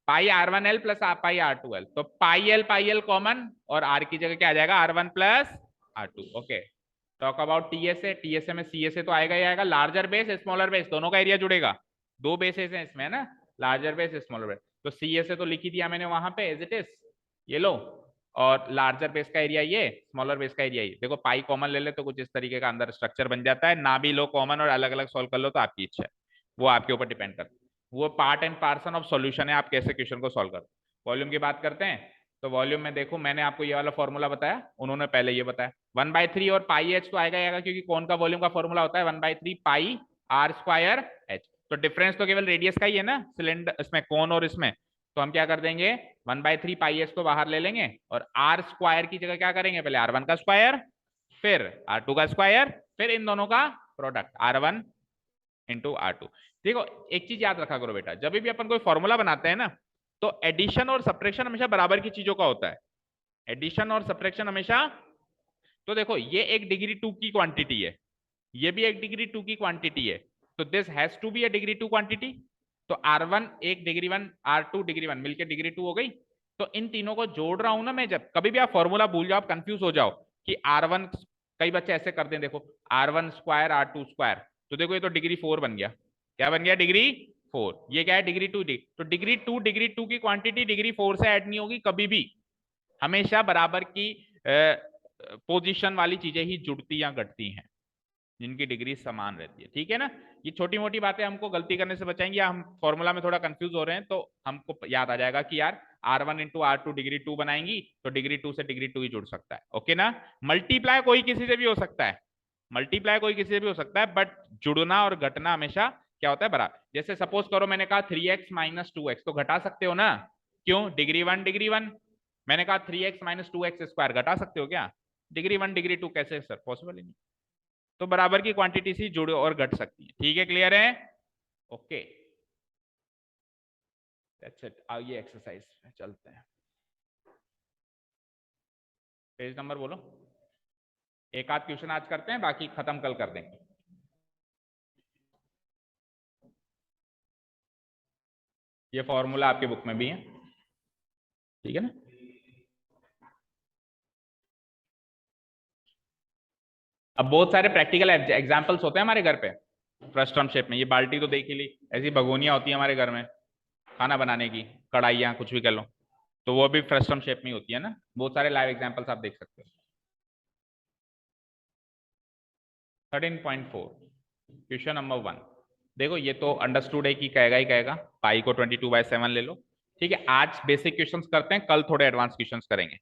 पाई R1L प्लस पाई R2L, तो पाई एल कॉमन, और R की जगह क्या आ जाएगा, R1 plus R2। Okay, talk about TSA, TSA में सीएसए तो आएगा ही आएगा, लार्जर बेस स्मॉलर बेस दोनों का एरिया जुड़ेगा, दो बेसेस हैं इसमें, है ना, लार्जर बेस स्मॉलर बेस, तो सीएसए तो लिख ही दिया मैंने वहां पे एज इट इज, ये लो, और लार्जर बेस का एरिया ये, स्मॉलर बेस का एरिया ये। देखो पाई कॉमन ले ले तो कुछ इस तरीके का अंदर स्ट्रक्चर बन जाता है, ना भी लो कॉमन और अलग अलग सॉल्व कर लो तो आपकी इच्छा है, वो आपके ऊपर डिपेंड करता है, वो part and parcel of solution है, आप कैसे क्वेश्चन को सॉल्व करते हो। वॉल्यूम की बात करते हैं, तो वॉल्यूम में देखो मैंने आपको ये वाला फॉर्मूला बताया, उन्होंने पहले ये बताया 1/3, और पाई एच तो आएगा आएगा, क्योंकि कौन का वॉल्यूम का फॉर्मूला होता है 1/3 पाई आर स्क्वायर एच, तो डिफरेंस तो केवल रेडियस का ही है ना, सिलेंडर इसमें कौन और इसमें, तो हम क्या कर देंगे 1/3 पाई एच को बाहर ले लेंगे, और आर स्क्वायर की जगह क्या करेंगे, पहले R1 का स्क्वायर फिर R2 का स्क्वायर फिर इन दोनों का प्रोडक्ट R1 इंटू R2। देखो एक चीज याद रखा करो बेटा, जब भी अपन कोई फॉर्मूला बनाते हैं ना, तो एडिशन और सब्ट्रैक्शन हमेशा बराबर की चीजों का होता है, एडिशन और सब्ट्रैक्शन हमेशा, तो देखो ये एक डिग्री 2 की क्वांटिटी है, ये भी एक डिग्री 2 की क्वांटिटी है, तो this has to be a degree 2 quantity, तो R1 एक डिग्री 1, R2 डिग्री 1 मिलकर डिग्री 2 हो गई। तो इन तीनों को जोड़ रहा हूं ना मैं, जब कभी भी आप फॉर्मूला भूल जाओ, आप कंफ्यूज हो जाओ कि R1, कई बच्चे ऐसे करते हैं, देखो R1 स्क्वायर R2 स्क्वायर, तो देखो ये तो डिग्री 4 बन गया, क्या बन गया, डिग्री 4, ये क्या है डिग्री 2, तो डिग्री 2 की क्वांटिटी डिग्री 4 से ऐड नहीं होगी कभी भी, हमेशा बराबर की पोजीशन वाली चीजें ही जुड़ती या घटती हैं, जिनकी डिग्री समान रहती है, ठीक है ना। ये छोटी मोटी बातें हमको गलती करने से बचाएंगी, या हम फॉर्मूला में थोड़ा कंफ्यूज हो रहे हैं तो हमको याद आ जाएगा कि यार R1 इंटू R2 डिग्री 2 बनाएंगी, तो डिग्री 2 से डिग्री 2 ही जुड़ सकता है, ओके ना। मल्टीप्लाई कोई किसी से भी हो सकता है, मल्टीप्लाई कोई किसी से भी हो सकता है, बट जुड़ना और घटना हमेशा क्या होता है, बराबर। जैसे सपोज करो मैंने कहा 3x माइनस 2x, तो घटा सकते हो ना, क्यों, डिग्री 1, मैंने कहा 3x माइनस 2x स्क्वायर, घटा सकते हो क्या, डिग्री 1 डिग्री 2 कैसे सर, पॉसिबल ही नहीं, तो बराबर की क्वांटिटी से जुड़ और घट सकती है, ठीक है, क्लियर है, ओके दैट्स इट। आइए एक्सरसाइज में चलते हैं, पेज नंबर बोलो, एक आध क्वेश्चन आज करते हैं, बाकी खत्म कल कर देंगे। ये फॉर्मूला आपके बुक में भी है, ठीक है ना। अब बहुत सारे प्रैक्टिकल एग्जाम्पल्स होते हैं हमारे घर पे फ्रस्ट्रम शेप में। ये बाल्टी तो देख ही ली, ऐसी भगोनियां होती है हमारे घर में खाना बनाने की, कढ़ाइयाँ कुछ भी कर लो, तो वो भी फ्रस्ट्रम शेप में होती है ना। बहुत सारे लाइव एग्जाम्पल्स आप देख सकते हो। 13.4 क्वेश्चन नंबर 1। देखो ये तो अंडरस्टूड है कि कहेगा ही कहेगा, पाई को 22/7 ले लो। ठीक है, आज बेसिक क्वेश्चंस करते हैं, कल थोड़े एडवांस क्वेश्चंस करेंगे।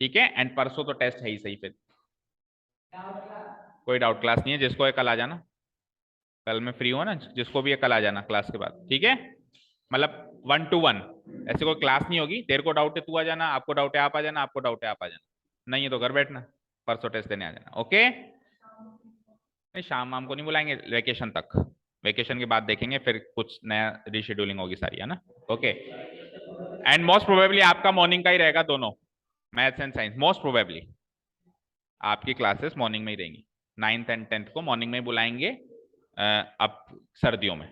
ठीक है, एंड परसों तो टेस्ट है ही सही। फिर कोई डाउट क्लास नहीं है, जिसको है कल आ जाना। कल मैं फ्री हूँ ना, जिसको भी है कल आ जाना क्लास के बाद। ठीक है, मतलब 1 to 1, ऐसे कोई क्लास नहीं होगी। तेरे को डाउट है तू आ जाना, आपको डाउट है आप आ जाना, आपको डाउट है आप आ जाना, नहीं है तो घर बैठना, परसों टेस्ट देने आ जाना। ओके, नहीं शाम वाम को नहीं बुलाएंगे, वेकेशन तक, वेकेशन के बाद देखेंगे, फिर कुछ नया रीशेड्यूलिंग होगी सारी, है ना। ओके, एंड मोस्ट प्रोबेबली आपका मॉर्निंग का ही रहेगा दोनों, maths and science. Most probably आपकी क्लासेस मॉर्निंग में ही रहेंगी। 9th एंड 10th को मॉर्निंग में ही बुलाएंगे अब सर्दियों में।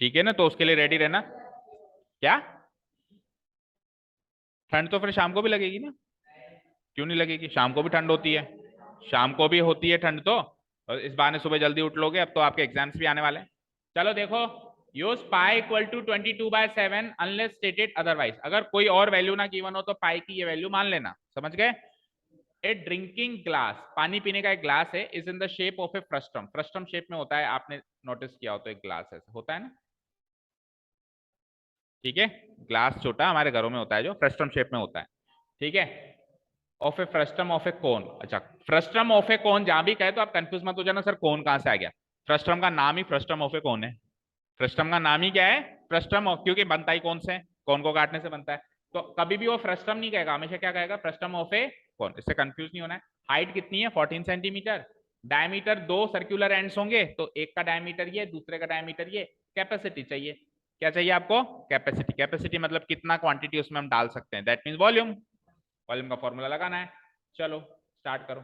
ठीक है ना, तो उसके लिए रेडी रहना। क्या ठंड तो फिर शाम को भी लगेगी ना, क्यों नहीं लगेगी, शाम को भी ठंड होती है, शाम को भी होती है ठंड तो। और इस बहाने सुबह जल्दी उठ लोगे, अब तो आपके एग्जाम्स भी आने वाले हैं। चलो देखो, use pi equal to 22/7 unless stated otherwise. अगर कोई और वैल्यू ना गिवन हो तो पाई की ये वैल्यू मान लेना, समझ गए। ए ड्रिंकिंग ग्लास, पानी पीने का एक ग्लास है, is in the shape of A frustum. Frustum shape में होता है, आपने नोटिस किया हो तो, एक ग्लास ऐसा होता है ना। ठीक है, ग्लास छोटा हमारे घरों में होता है जो फ्रस्ट्रम शेप में होता है। ठीक है, of A frustum of a कोन। अच्छा, फ्रस्ट्रम ऑफ ए कोन जहां भी कहे तो आप कंफ्यूज मत हो जाना, सर कोन कहां से आ गया। फ्रस्ट्रम का नाम ही फ्रस्ट्रम ऑफ ए कोन है। फ्रस्ट्रम का नाम ही क्या है, फ्रस्ट्रम ऑफ, क्योंकि बनता ही कौन से, कौन को काटने से बनता है। तो कभी भी वो फ्रस्ट्रम नहीं कहेगा, हमेशा क्या कहेगा, फ्रस्ट्रम ऑफ ए कौन। इससे कंफ्यूज नहीं होना है। हाइट कितनी है, 14 सेंटीमीटर। डायमीटर, दो सर्कुलर एंड्स होंगे तो एक का डायमीटर ये, दूसरे का डायमीटर ये। कैपेसिटी चाहिए, क्या चाहिए आपको, कैपेसिटी। कैपेसिटी मतलब कितना क्वांटिटी उसमें हम डाल सकते हैं, दैट मीन वॉल्यूम। वॉल्यूम का फॉर्मूला लगाना है। चलो स्टार्ट करो।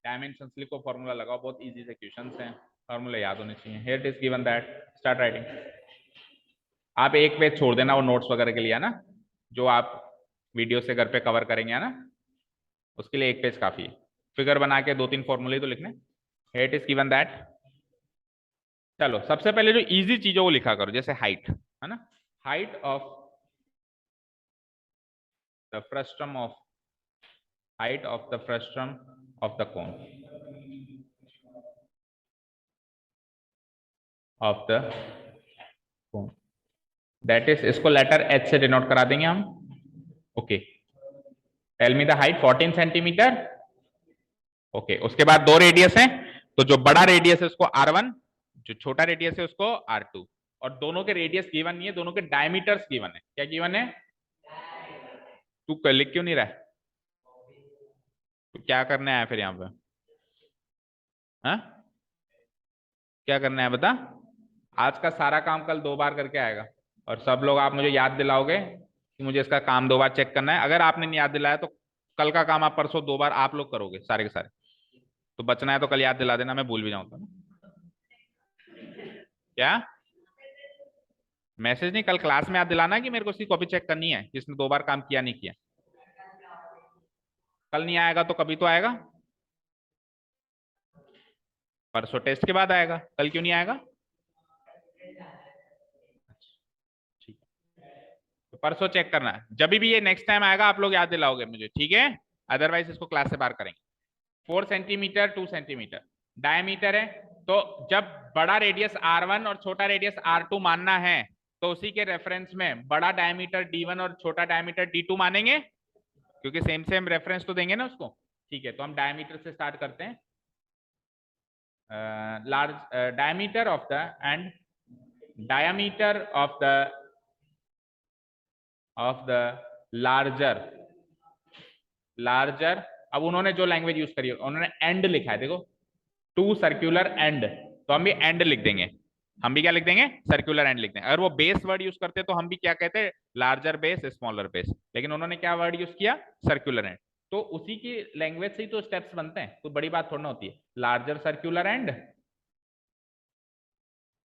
डायमेंशंस लिखो, फॉर्मूला लगाओ, बहुत इजी से क्वेश्चंस हैं, फॉर्मूला याद होने चाहिए। Here it is given that, start writing. आप एक पेज छोड़ देना वो नोट्स वगैरह के लिए, है ना, जो आप वीडियो से घर पे कवर करेंगे, है ना, उसके लिए एक पेज काफी है। फिगर बना के 2-3 फॉर्मूले तो लिखने। Here it is given that. चलो सबसे पहले जो इजी चीजों को लिखा करो, जैसे हाइट, है ना, height of the frustum of, height of the frustum of the cone, of the cone, that is, इसको लेटर एच से डिनोट करा देंगे हम। Okay, tell me the height 14 centimetre. ओके, उसके बाद दो रेडियस हैं, तो जो बड़ा रेडियस है उसको R1, जो छोटा रेडियस है उसको R2। और दोनों के रेडियस गिवन नहीं है, दोनों के डायमीटर्स गिवन है। क्या गिवन है, तू लिख क्यों नहीं रहा है, तो क्या करने आया फिर यहाँ पे, हाँ क्या करना है बता। आज का सारा काम कल 2 बार करके आएगा, और सब लोग आप मुझे याद दिलाओगे कि मुझे इसका काम 2 बार चेक करना है। अगर आपने नहीं याद दिलाया तो कल का काम आप परसों 2 बार आप लोग करोगे सारे के सारे। तो बचना है तो कल याद दिला देना, मैं भूल भी जाऊँ तो ना। क्या मैसेज नहीं, कल क्लास में याद दिलाना कि मेरे को उसकी कॉपी चेक करनी है, किसने 2 बार काम किया नहीं किया। कल नहीं आएगा तो कभी तो आएगा, परसों टेस्ट के बाद आएगा, कल क्यों नहीं आएगा। ठीक, तो परसों चेक करना है, जब भी ये नेक्स्ट टाइम आएगा आप लोग याद दिलाओगे मुझे, ठीक है। अदरवाइज इसको क्लास से बाहर करेंगे। 4 सेंटीमीटर 2 सेंटीमीटर डायमीटर है, तो जब बड़ा रेडियस R1 और छोटा रेडियस R2 मानना है तो उसी के रेफरेंस में बड़ा डायमीटर D1 और छोटा डायमीटर D2 मानेंगे, क्योंकि सेम सेम रेफरेंस तो देंगे ना उसको। ठीक है, तो हम डायमीटर से स्टार्ट करते हैं। Large diameter of the end diameter of the larger, larger. अब उन्होंने जो लैंग्वेज यूज करी है, उन्होंने एंड लिखा है, देखो टू सर्क्यूलर एंड, तो हम भी एंड लिख देंगे। हम भी क्या लिख देंगे, सर्कुलर एंड लिख देंगे। अगर वो बेस वर्ड यूज करते तो हम भी क्या कहते हैं, लार्जर बेस स्मॉलर बेस, लेकिन उन्होंने क्या वर्ड यूज किया, सर्कुलर एंड। तो उसी की लैंग्वेज से ही तो स्टेप्स बनते हैं, तो बड़ी बात थोड़ी ना होती है। Larger circular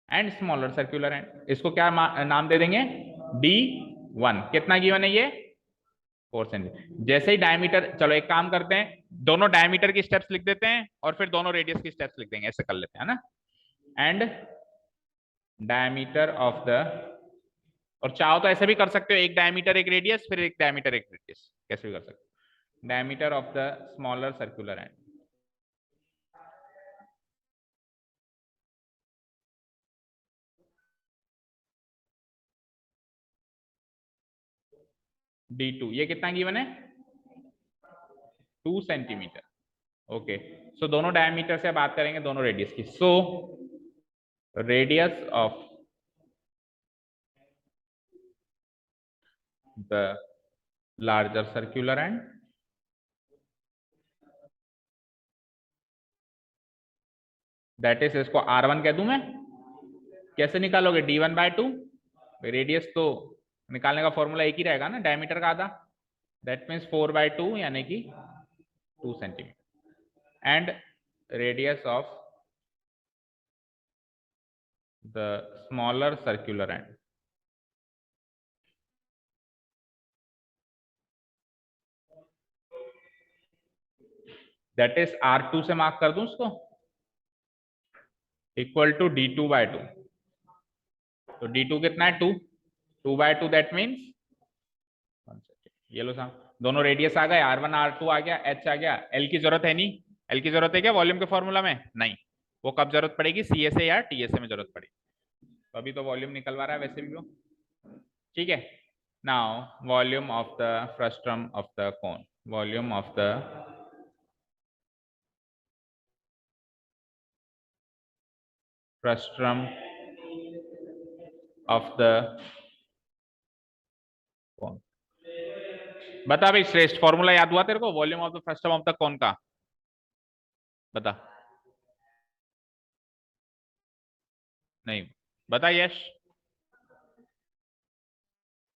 and smaller circular and, इसको क्या नाम दे देंगे, D1 कितना गिवन है ये 4 सेंटीमीटर। जैसे ही डायमीटर, चलो एक काम करते हैं, दोनों डायमीटर की स्टेप्स लिख देते हैं और फिर दोनों रेडियस की स्टेप्स लिख देंगे, ऐसे कर लेते हैं ना। एंड डायमीटर ऑफ द, और चाहो तो ऐसे भी कर सकते हो, एक डायमीटर एक रेडियस, फिर एक डायमीटर एक रेडियस, कैसे भी कर सकते हो। Diameter of the smaller circular and, D2 ये कितना गिवन है 2 सेंटीमीटर। ओके, सो दोनों डायमीटर से बात करेंगे, दोनों रेडियस की। So radius of the larger circular and, that is, इसको R1 कह दूं मैं। कैसे निकालोगे D1/2, रेडियस तो निकालने का फॉर्मूला एक ही रहेगा ना, डायमीटर का आधा, दैट मीन्स 4/2 यानी कि 2 centimetre. And radius of the smaller circular and, that is R2 से मार्क कर दूं उसको, इक्वल टू D2/2। तो D2 कितना है 2, 2/2 दैट मीन्स, ये लो साहब, दोनों रेडियस आ गए, R1 R2 आ गया, H आ गया। L की जरूरत है नहीं, L की जरूरत है क्या वॉल्यूम के फॉर्मूला में, नहीं, वो कब जरूरत पड़ेगी CSA या TSA में जरूरत पड़ेगी। तो अभी तो वॉल्यूम निकलवा रहा है वैसे भी वो, ठीक है। Now volume of the frustum of the cone, volume of the frustum of the कोन। बता भाई श्रेष्ठ, फॉर्मूला याद हुआ तेरे को volume of the frustum of the कोन का, बता। नहीं, बता यश,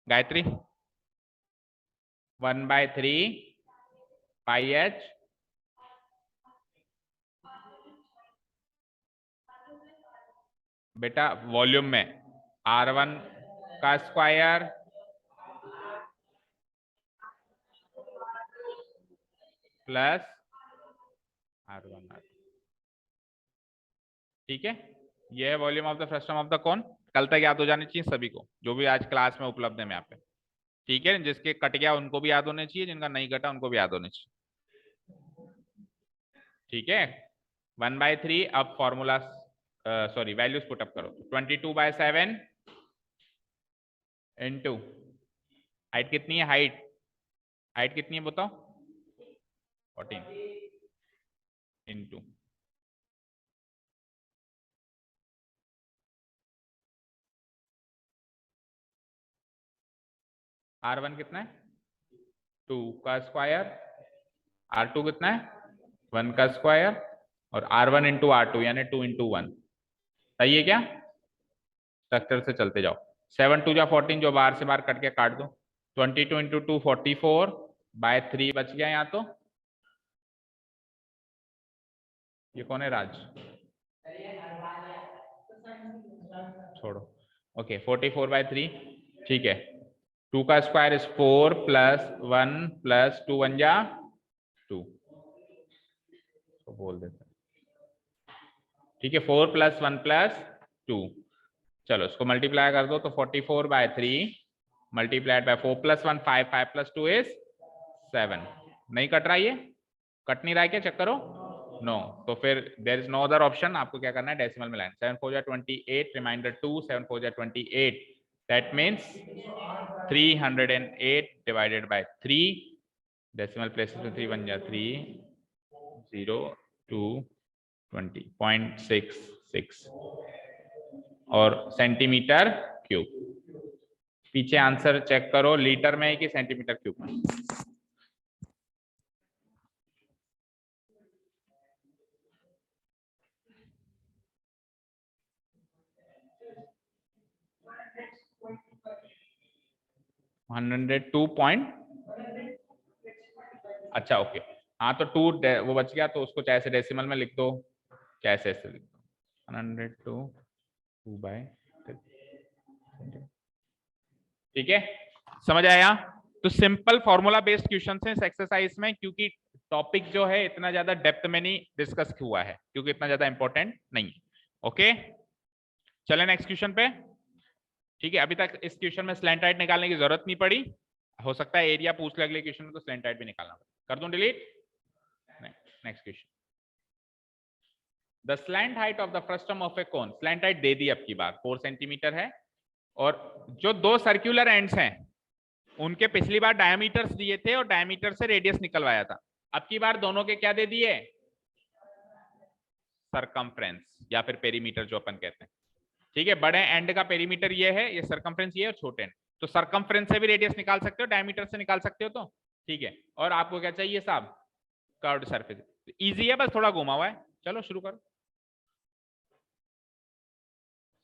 गायत्री। 1/3 पाई एच बेटा, वॉल्यूम में R1 का स्क्वायर प्लस R1 R2, ठीक है। ये है volume of the frustum of the कोन। कल तक याद हो जानी चाहिए सभी को, जो भी आज क्लास में उपलब्ध है यहाँ पे, ठीक है। जिसके कट गया उनको भी याद होने चाहिए, जिनका नहीं कटा उनको भी याद होने चाहिए, ठीक है। 1/3, अब फॉर्मूला, सॉरी वैल्यूज पुटअप करो। 22/7 इंटू, हाइट कितनी है, हाइट हाइट कितनी है बताओ, 14 इंटू R1 कितना है 2 का स्क्वायर, R2 कितना है 1 का स्क्वायर, और R1 इंटू R2 यानी 2 इंटू 1, सही है क्या। स्ट्रक्चर से चलते जाओ, 7 2 जा 14, जो बाहर से बाहर कट के काट दो। 22 इंटू 2 44/3 बच गया यहाँ तो। ये कौन है राज, छोड़ो, ओके 44/3, ठीक है। 2 का स्क्वायर इज 4 प्लस 1 प्लस 2 1 जा 2, तो बोल देते हैं, ठीक है। 4 प्लस 1 प्लस 2, चलो इसको मल्टीप्लाई कर दो, तो 44/3 multiplied by 4 plus 1 5, 5 plus 2 is 7। नहीं कट रहा, ये कट नहीं रहा है क्या, चेक करो। नो, तो फिर there is no other option, आपको क्या करना है डेसिमल में लाना। 7 4 जा 28, रिमाइंडर 2, 7 4 जा 28, that means 308 divided by 3, decimal places में 3 1 जा 3 0 2 20 0.66 और सेंटीमीटर क्यूब। पीछे आंसर चेक करो, लीटर में है कि सेंटीमीटर क्यूब में। हंड्रेड 2 पॉइंट, अच्छा ओके, हाँ तो 2 वो बच गया, तो उसको चाहे से डेसिमल में लिख दो, चाहे ऐसे लिख दो 102 2/, ठीक है, समझ आया? तो सिंपल फॉर्मूला बेस्ड क्वेश्चन है इस एक्सरसाइज में, क्योंकि टॉपिक जो है इतना ज्यादा डेप्थ में नहीं डिस्कस हुआ है, क्योंकि इतना ज्यादा इंपॉर्टेंट नहीं है। ओके, चले नेक्स्ट क्वेश्चन पे। ठीक है, अभी तक इस क्वेश्चन में स्लैंट हाइट निकालने की जरूरत नहीं पड़ी, हो सकता है एरिया पूछ ले अगले क्वेश्चन में तो स्लैंट हाइट भी निकालना पड़े। कर दूं delete? Next question. The slant height of the frustum of a cone, slant height दे दी अब की बार 4 सेंटीमीटर है, और जो दो सर्कुलर एंड्स हैं उनके पिछली बार डायमीटर्स दिए थे और डायमीटर से रेडियस निकलवाया था, अब की बार दोनों के क्या दे दिए? सरकमफ्रेंस या फिर पेरीमीटर जो अपन कहते हैं। ठीक है, बड़े एंड का पेरीमीटर ये है, ये सरकमफ्रेंस ये है, और छोटे एंड तो सरकमफ्रेंस से भी रेडियस निकाल सकते हो, डायमीटर से निकाल सकते हो। तो ठीक है, और आपको क्या चाहिए साहब? Curved surface. इजी है, बस थोड़ा घुमा हुआ है। चलो शुरू करो।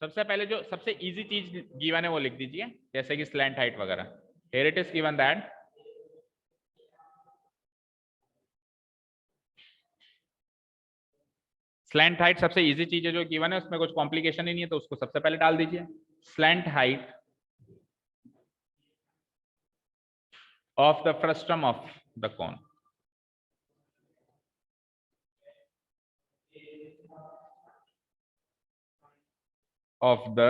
सबसे पहले जो सबसे इजी चीज गिवन है वो लिख दीजिए, जैसे कि स्लैंट हाइट वगैरह। Here it is given that slant height सबसे इजी चीज है जो गिवन है, उसमें कुछ कॉम्प्लिकेशन ही नहीं है, तो उसको सबसे पहले डाल दीजिए। Slant height of the frustum of the cone of the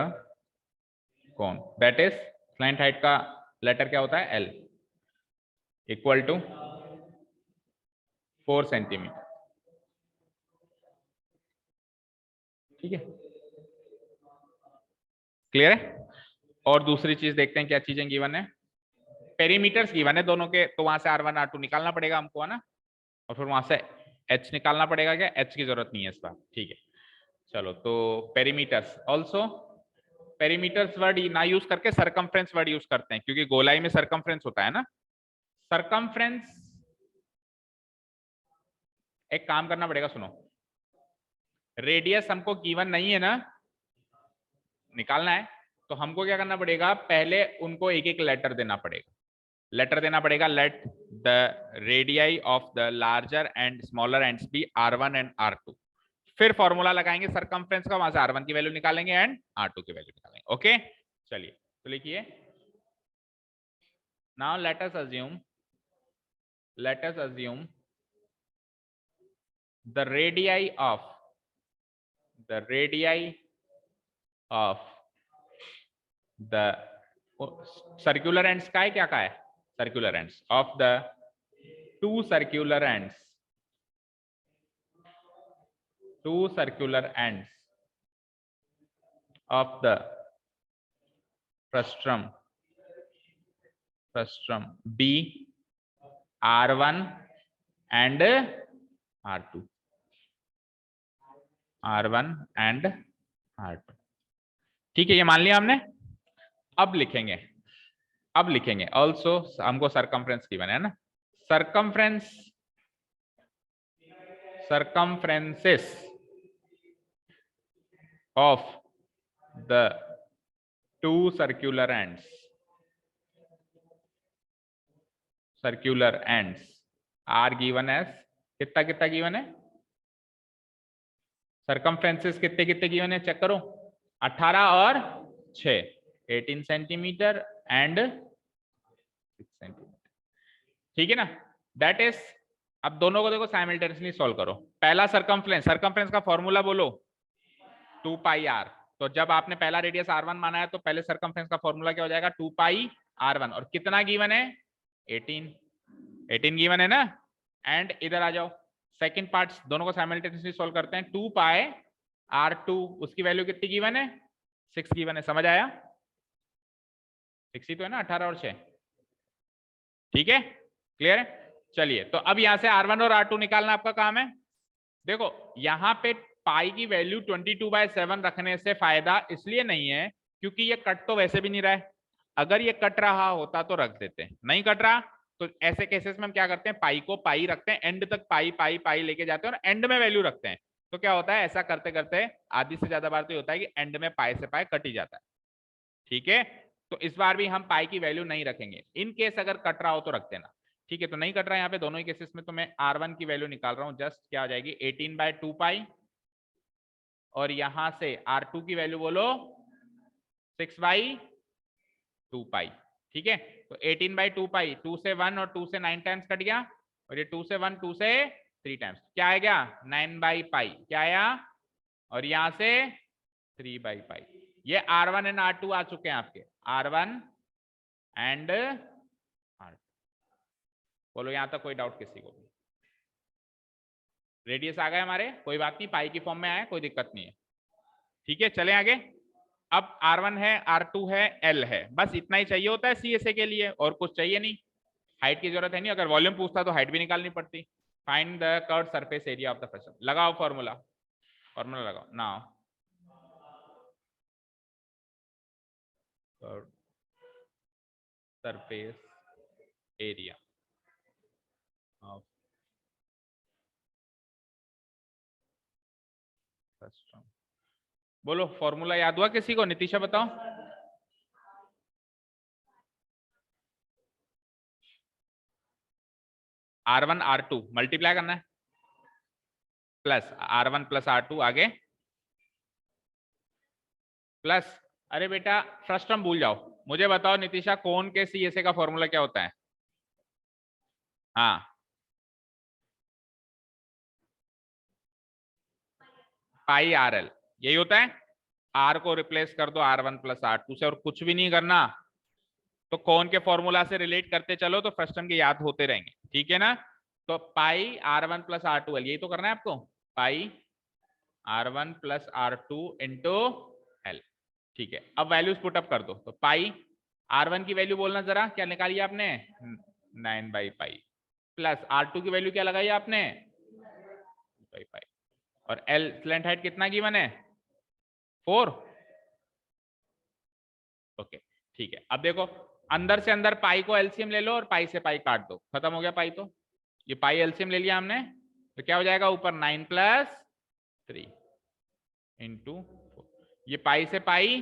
cone, that is slant height का लेटर क्या होता है? L, equal to 4 centimetre. ठीक है, क्लियर है? और दूसरी चीज देखते हैं क्या चीजें गिवन है। पेरीमीटर्स गिवन है दोनों के, तो वहां से R1 R2 निकालना पड़ेगा हमको, है ना, और फिर वहां से H निकालना पड़ेगा। क्या H की जरूरत नहीं है इस बार? ठीक है, चलो तो पेरीमीटर्स ऑल्सो, पेरीमीटर्स वर्ड ना यूज करके सरकमफ्रेंस वर्ड यूज करते हैं, क्योंकि गोलाई में सरकमफ्रेंस होता है ना। सरकमफ्रेंस, एक काम करना पड़ेगा, सुनो, रेडियस हमको गिवन नहीं है ना, निकालना है, तो हमको क्या करना पड़ेगा? पहले उनको एक एक लेटर देना पड़ेगा। लेटर देना पड़ेगा, let the radii of the larger and smaller ends be R1 and R2। फिर फॉर्मूला लगाएंगे सरकमफ्रेंस का, वहां से R1 की वैल्यू निकालेंगे एंड R2 की वैल्यू निकालेंगे। ओके, चलिए तो लिखिए। Now let us assume the radii of the circular ends का है, क्या का है? circular ends of the two circular ends of the frustum B R1 and R2, R1 and R2। ठीक है, ये मान लिया हमने। अब लिखेंगे ऑल्सो, हमको सरकमफ्रेंस की बने है ना, circumferences of the two circular ends are given as, कितना कितना गिवन है? सरकमफ्रेंसेस कितने कितने गिवन है चेक करो, 18 और 6, 18 सेंटीमीटर एंड 6 सेंटीमीटर। ठीक है ना, दैट इज, अब दोनों को देखो साइमल्टेनियसली सॉल्व करो। पहला सरकमफ्रेंस का फॉर्मूला बोलो 2 पाई r। तो जब आपने पहला रेडियस R1 माना है तो पहले सरकमफ्रेंस का फॉर्मूला क्या हो जाएगा? 2 पाई R1, और कितना गिवन है? 18 गिवन है ना। एंड इधर आ जाओ, सेकंड पार्ट दोनों को साइमल्टेनियसली सॉल्व करते हैं। 2 पाई R2, उसकी वैल्यू कितनी गिवन है? 6 गिवन है। समझ आया? 6 ही तो है ना, 18 और 6। ठीक है, क्लियर है? चलिए, तो अब यहां से R1 और R2 निकालना आपका काम है। देखो यहां पे पाई की वैल्यू 22/7 रखने से फायदा इसलिए नहीं है क्योंकि ये कट तो वैसे भी नहीं रहा है। अगर ये कट रहा होता तो रख देते हैं, नहीं कट रहा तो ऐसे केसेस में हम क्या करते हैं? पाई को पाई रखते हैं, एंड तक पाई पाई पाई लेके जाते हैं और एंड में वैल्यू रखते हैं। तो क्या होता है, ऐसा करते करते आधी से ज्यादा बार तो होता है कि एंड में पाई से पाई कट ही जाता है। ठीक है, तो इस बार भी हम पाई की वैल्यू नहीं रखेंगे, इन केस अगर कट रहा हो तो रख देना। ठीक है, तो नहीं कट रहा है यहाँ पे दोनों ही केसेस में, तो मैं R1 की वैल्यू निकाल रहा हूँ। जस्ट क्या हो जाएगी? 18/2 पाई, और यहां से R2 की वैल्यू बोलो 6/2 पाई। ठीक है, तो 18/2 पाई, 2 से 1 और 2 से 9 टाइम्स कट गया, और ये 2 से 1 2 से 3 टाइम्स, क्या आएगा 9/पाई, क्या आया, और यहां से 3/पाई। ये R1 एंड R2 आ चुके हैं आपके, R1 एंड R2। बोलो यहां तक कोई डाउट किसी को? रेडियस आ गए हमारे, कोई बात नहीं, पाई की फॉर्म में आया, कोई दिक्कत नहीं है। ठीक है, चलें आगे। अब R1 है, R2 है, L है, बस इतना ही चाहिए होता है CSA के लिए, और कुछ चाहिए नहीं, हाइट की जरूरत है नहीं। अगर वॉल्यूम पूछता तो हाइट भी निकालनी पड़ती। Find the curved surface area of the prism. लगाओ फॉर्मूला, फॉर्मूला लगाओ now. Curved surface area of prism. बोलो फॉर्मूला याद हुआ किसी को? नितिशा बताओ। R1 R2 मल्टीप्लाई करना है, प्लस R1 प्लस R2 आगे प्लस, अरे बेटा फर्स्ट टर्म भूल जाओ, मुझे बताओ नितिशा, कोन के CSA का फॉर्मूला क्या होता है? हाँ, पाई RL, यही होता है। R को रिप्लेस कर दो R1 प्लस R2 से, और कुछ भी नहीं करना, तो कौन के फॉर्मूला से रिलेट करते चलो तो फर्स्ट टर्म के याद होते रहेंगे, ठीक है ना। तो पाई R1 प्लस R2L, यही तो करना है आपको, पाई R1 plus R2 into L। ठीक है, अब वैल्यूज पुटअप कर दो, तो पाई R1 की वैल्यू बोलना जरा, क्या निकाली आपने? 9/पाई, प्लस R2 की वैल्यू क्या लगाई आपने? पाई, और L स्लैंट हाइट कितना की मैंने? 4। ओके, ठीक है। अब देखो, अंदर से अंदर पाई को एलसीएम ले लो और पाई से पाई काट दो, खत्म हो गया पाई। तो ये पाई एलसीएम ले लिया हमने, तो क्या हो जाएगा ऊपर 9 + 3 इंटू 4। ये पाई से पाई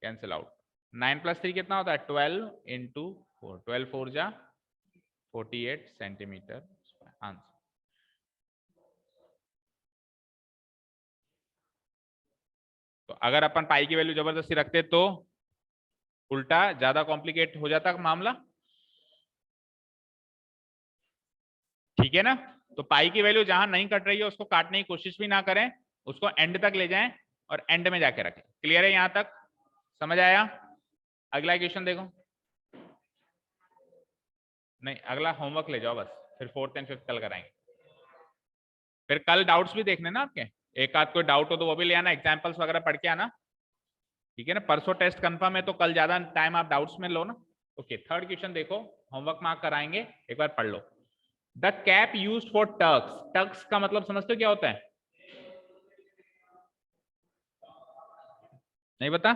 कैंसिल आउट, 9 + 3 कितना होता है? 12 इंटू 4, 12 4 जा 48 सेंटीमीटर आंसर। तो अगर अपन पाई की वैल्यू जबरदस्ती रखते तो उल्टा ज्यादा कॉम्प्लिकेट हो जाता मामला, ठीक है ना। तो पाई की वैल्यू जहां नहीं कट रही है उसको काटने की कोशिश भी ना करें, उसको एंड तक ले जाएं और एंड में जाके रखें। क्लियर है यहां तक? समझ आया? अगला क्वेश्चन देखो। नहीं, अगला होमवर्क ले जाओ बस, फिर 4th एंड 5th कल कराएंगे। फिर कल डाउट्स भी देखने ना आपके, एक आध कोई डाउट हो तो वो भी ले आना, एग्जाम्पल्स वगैरह पढ़ के आना, ठीक है ना। परसों टेस्ट कंफर्म है तो कल ज्यादा टाइम आप डाउट्स में लो ना। ओके, थर्ड क्वेश्चन देखो, होमवर्क मार्क कराएंगे, एक बार पढ़ लो। The cap used for Turks, Turks का मतलब समझते हो क्या होता है? नहीं बता?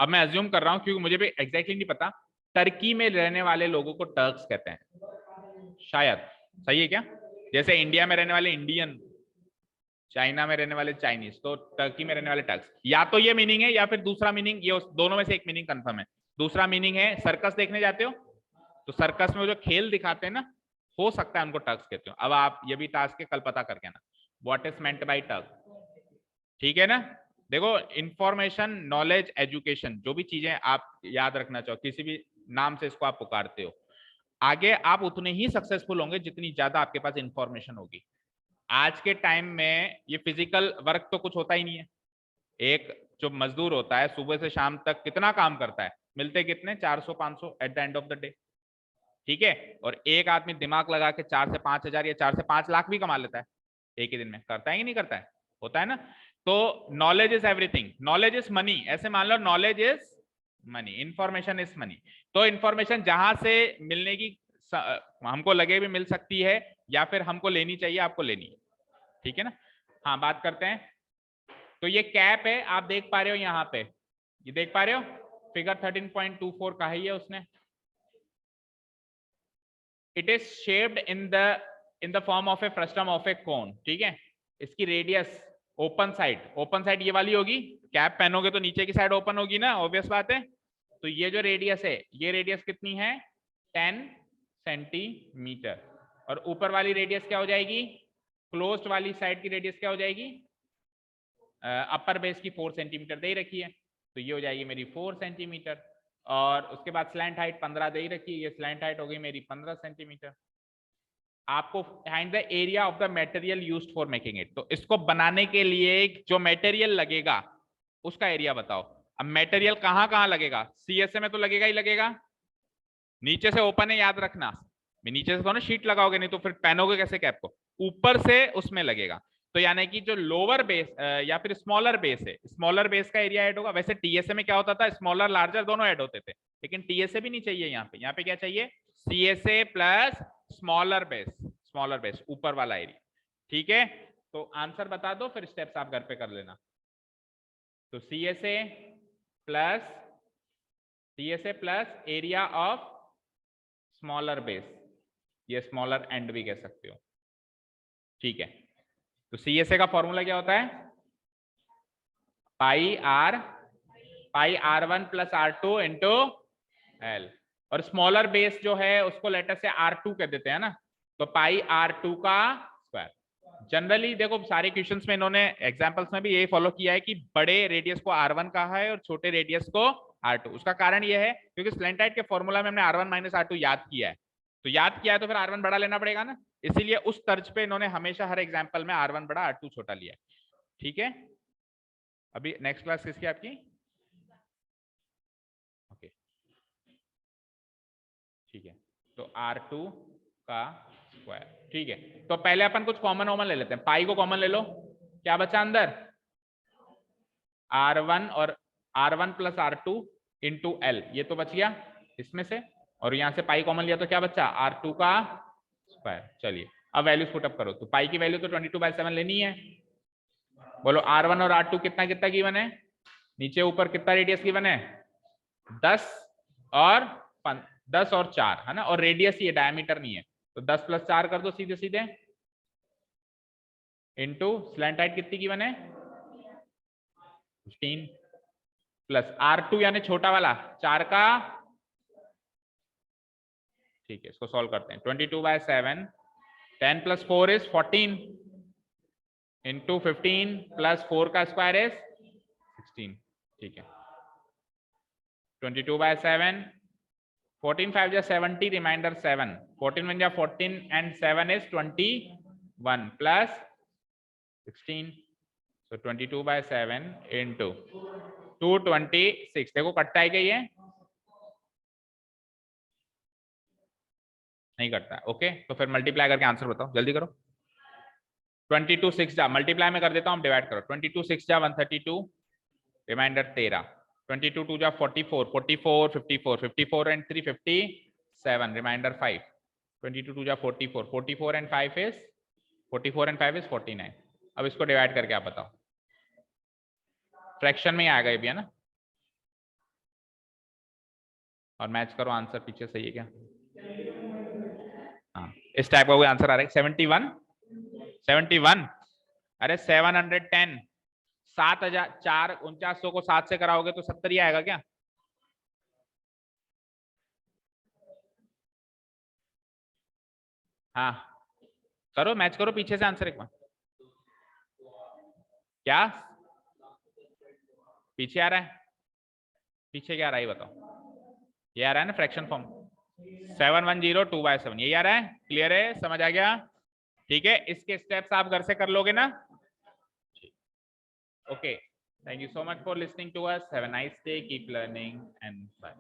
अब मैं अज्यूम कर रहा हूं क्योंकि मुझे भी एग्जैक्टली नहीं पता, टर्की में रहने वाले लोगों को टर्क्स कहते हैं शायद, सही है क्या? जैसे इंडिया में रहने वाले इंडियन, चाइना में रहने वाले चाइनीज, तो टर्की में रहने वाले टर्क्स। या तो ये मीनिंग है या फिर दूसरा मीनिंग, ये दोनों में से एक मीनिंग कंफर्म है। दूसरा मीनिंग है सर्कस देखने जाते हो तो सर्कस में जो खेल दिखाते हैं ना, हो सकता है उनको टर्क्स कहते हो। अब आप ये भी टास्क के कल पता करके ना what is meant by torque, ठीक है ना। देखो, इंफॉर्मेशन, नॉलेज, एजुकेशन, जो भी चीजें आप याद रखना चाहो, किसी भी नाम से इसको आप पुकारते हो, आगे आप उतने ही सक्सेसफुल होंगे जितनी ज्यादा आपके पास इंफॉर्मेशन होगी। आज के टाइम में ये फिजिकल वर्क तो कुछ होता ही नहीं है। एक जो मजदूर होता है सुबह से शाम तक कितना काम करता है, मिलते कितने? 400-500 at the end of the day, ठीक है। और एक आदमी दिमाग लगा के 4 से 5 हजार या 4 से 5 लाख भी कमा लेता है एक ही दिन में, करता है कि नहीं करता है? होता है ना। तो knowledge is everything, knowledge is money, ऐसे मान लो knowledge is money, information is money. तो इंफॉर्मेशन जहां से मिलने की हमको लगे भी मिल सकती है, या फिर हमको लेनी चाहिए, आपको लेनी है, ठीक है ना। हाँ, बात करते हैं। तो ये कैप है, आप देख पा रहे हो यहाँ पे, ये देख पा रहे हो, फिगर 13.24 का है ये उसने। It is shaped in the form of a frustum of a cone, ठीक है। इसकी radius open side, open side ये वाली होगी, कैप पहनोगे तो नीचे की साइड ओपन होगी ना, ऑब्वियस बात है। तो ये जो रेडियस है, ये रेडियस कितनी है? 10 सेंटीमीटर। और ऊपर वाली रेडियस क्या हो जाएगी? क्लोज्ड वाली साइड की रेडियस क्या हो जाएगी, अपर बेस की 4 सेंटीमीटर दे ही रखी है, तो ये हो जाएगी मेरी 4 सेंटीमीटर। और उसके बाद स्लैंट हाइट 15 दे ही रखी है, ये स्लैंट हाइट हो गई मेरी 15 सेंटीमीटर। आपको find the area of the material used for making it, तो इसको बनाने के लिए जो मटेरियल लगेगा उसका एरिया बताओ। अब मटेरियल कहां कहां लगेगा, सीएसए में तो लगेगा ही लगेगा, नीचे से ओपन है याद रखना, नीचे से तो ना शीट लगाओगे, नहीं तो फिर पहनोगे कैसे कैप को, ऊपर से उसमें लगेगा। तो यानी कि जो लोअर बेस या फिर स्मॉलर बेस है, स्मॉलर बेस का एरिया ऐड होगा। वैसे टीएसए में क्या होता था, स्मॉलर लार्जर दोनों ऐड होते थे, लेकिन टीएसए भी नहीं चाहिए यहाँ पे क्या चाहिए, सीएसए प्लस स्मॉलर बेस ऊपर वाला एरिया। ठीक है, तो आंसर बता दो, फिर स्टेप्स आप घर पे कर लेना। तो CSA plus area of smaller base, ये स्मॉलर एंड भी कह सकते हो। ठीक है, तो सीएसए का फॉर्मूला क्या होता है, पाई R1 plus R2 into L, और स्मॉलर बेस जो है उसको लेटर से R2 कह देते हैं ना, तो पाई R2 का स्क्वायर। जनरली देखो सारे क्वेश्चंस में इन्होंने एग्जांपल्स में भी यही फॉलो किया है कि बड़े रेडियस को R1 कहा है और छोटे रेडियस को R2। उसका कारण यह है क्योंकि स्लैंटाइड के फॉर्मूला में हमने R1 माइनस R2 याद किया है, तो याद किया है तो फिर R1 बड़ा लेना पड़ेगा ना, इसीलिए उस तर्ज पे इन्होंने हमेशा हर एग्जाम्पल में R1 बड़ा R2 छोटा लिया है। ठीक है, अभी नेक्स्ट क्लास किसकी आपकी, ओके ठीक है, तो R2 का स्क्वायर। ठीक है, तो पहले अपन कुछ कॉमन ले लेते हैं, पाई को कॉमन ले लो, क्या बचा अंदर, R1 और R1 plus R2 into L, ये तो बच गया इसमें से, और यहां से पाई कॉमन लिया तो क्या बचा, R2 का स्क्वायर। चलिए अब वैल्यूज पुटअप करो, तो पाई की वैल्यू तो 22/7 लेनी है। बोलो R1 और R2 कितना कितना गिवन है, नीचे ऊपर कितना रेडियस गिवन है, 10 और 4 है ना, और रेडियस ही है, डायमीटर नहीं है, तो 10 + 4 कर दो सीधे सीधे, इंटू स्लैंट हाइट कितनी गिवन है 15 प्लस R2 यानी छोटा वाला 4 का। ठीक है, इसको सॉल्व करते हैं, 22/7, 10 + 4 इज 14 इंटू 15 + 4 का स्क्वायर इज 16। ठीक है, 22/7, 14 5 जा 70, रिमाइंडर 7, 14 1 जा 14 and 7 is 21 plus 16, so 22/7 into 226, देखो कटता है क्या ये, नहीं कटता। ओके, तो फिर मल्टीप्लाई करके आंसर बताओ, जल्दी करो। 22 6 जा मल्टीप्लाई में कर देता हूँ, डिवाइड करो, 22 6 जा 132, रिमाइंडर 13, 22 2 जा 44, 44 54, 54 and 3 57, रिमाइंडर 5, 22 2 जा 44, 44 and 5 is 49। अब इसको डिवाइड करके आप बताओ, फ्रैक्शन में ही आएगा ये भी है ना, और मैच करो आंसर पीछे सही है क्या, हाँ इस टाइप का कोई आंसर आ रहा है। 71, अरे 710, 7,449 को 7 से कराओगे तो 70 ही आएगा क्या, हाँ करो मैच करो पीछे से आंसर एक बार, क्या पीछे आ रहा है, पीछे क्या आ रहा है बताओ, ये आ रहा है ना फ्रैक्शन फॉर्म, 7102/7 यही आ रहा है, क्लियर है, समझ आ गया। ठीक है, इसके स्टेप्स आप घर से कर लोगे ना। Okay, thank you so much for listening to us, have a nice day, keep learning and bye.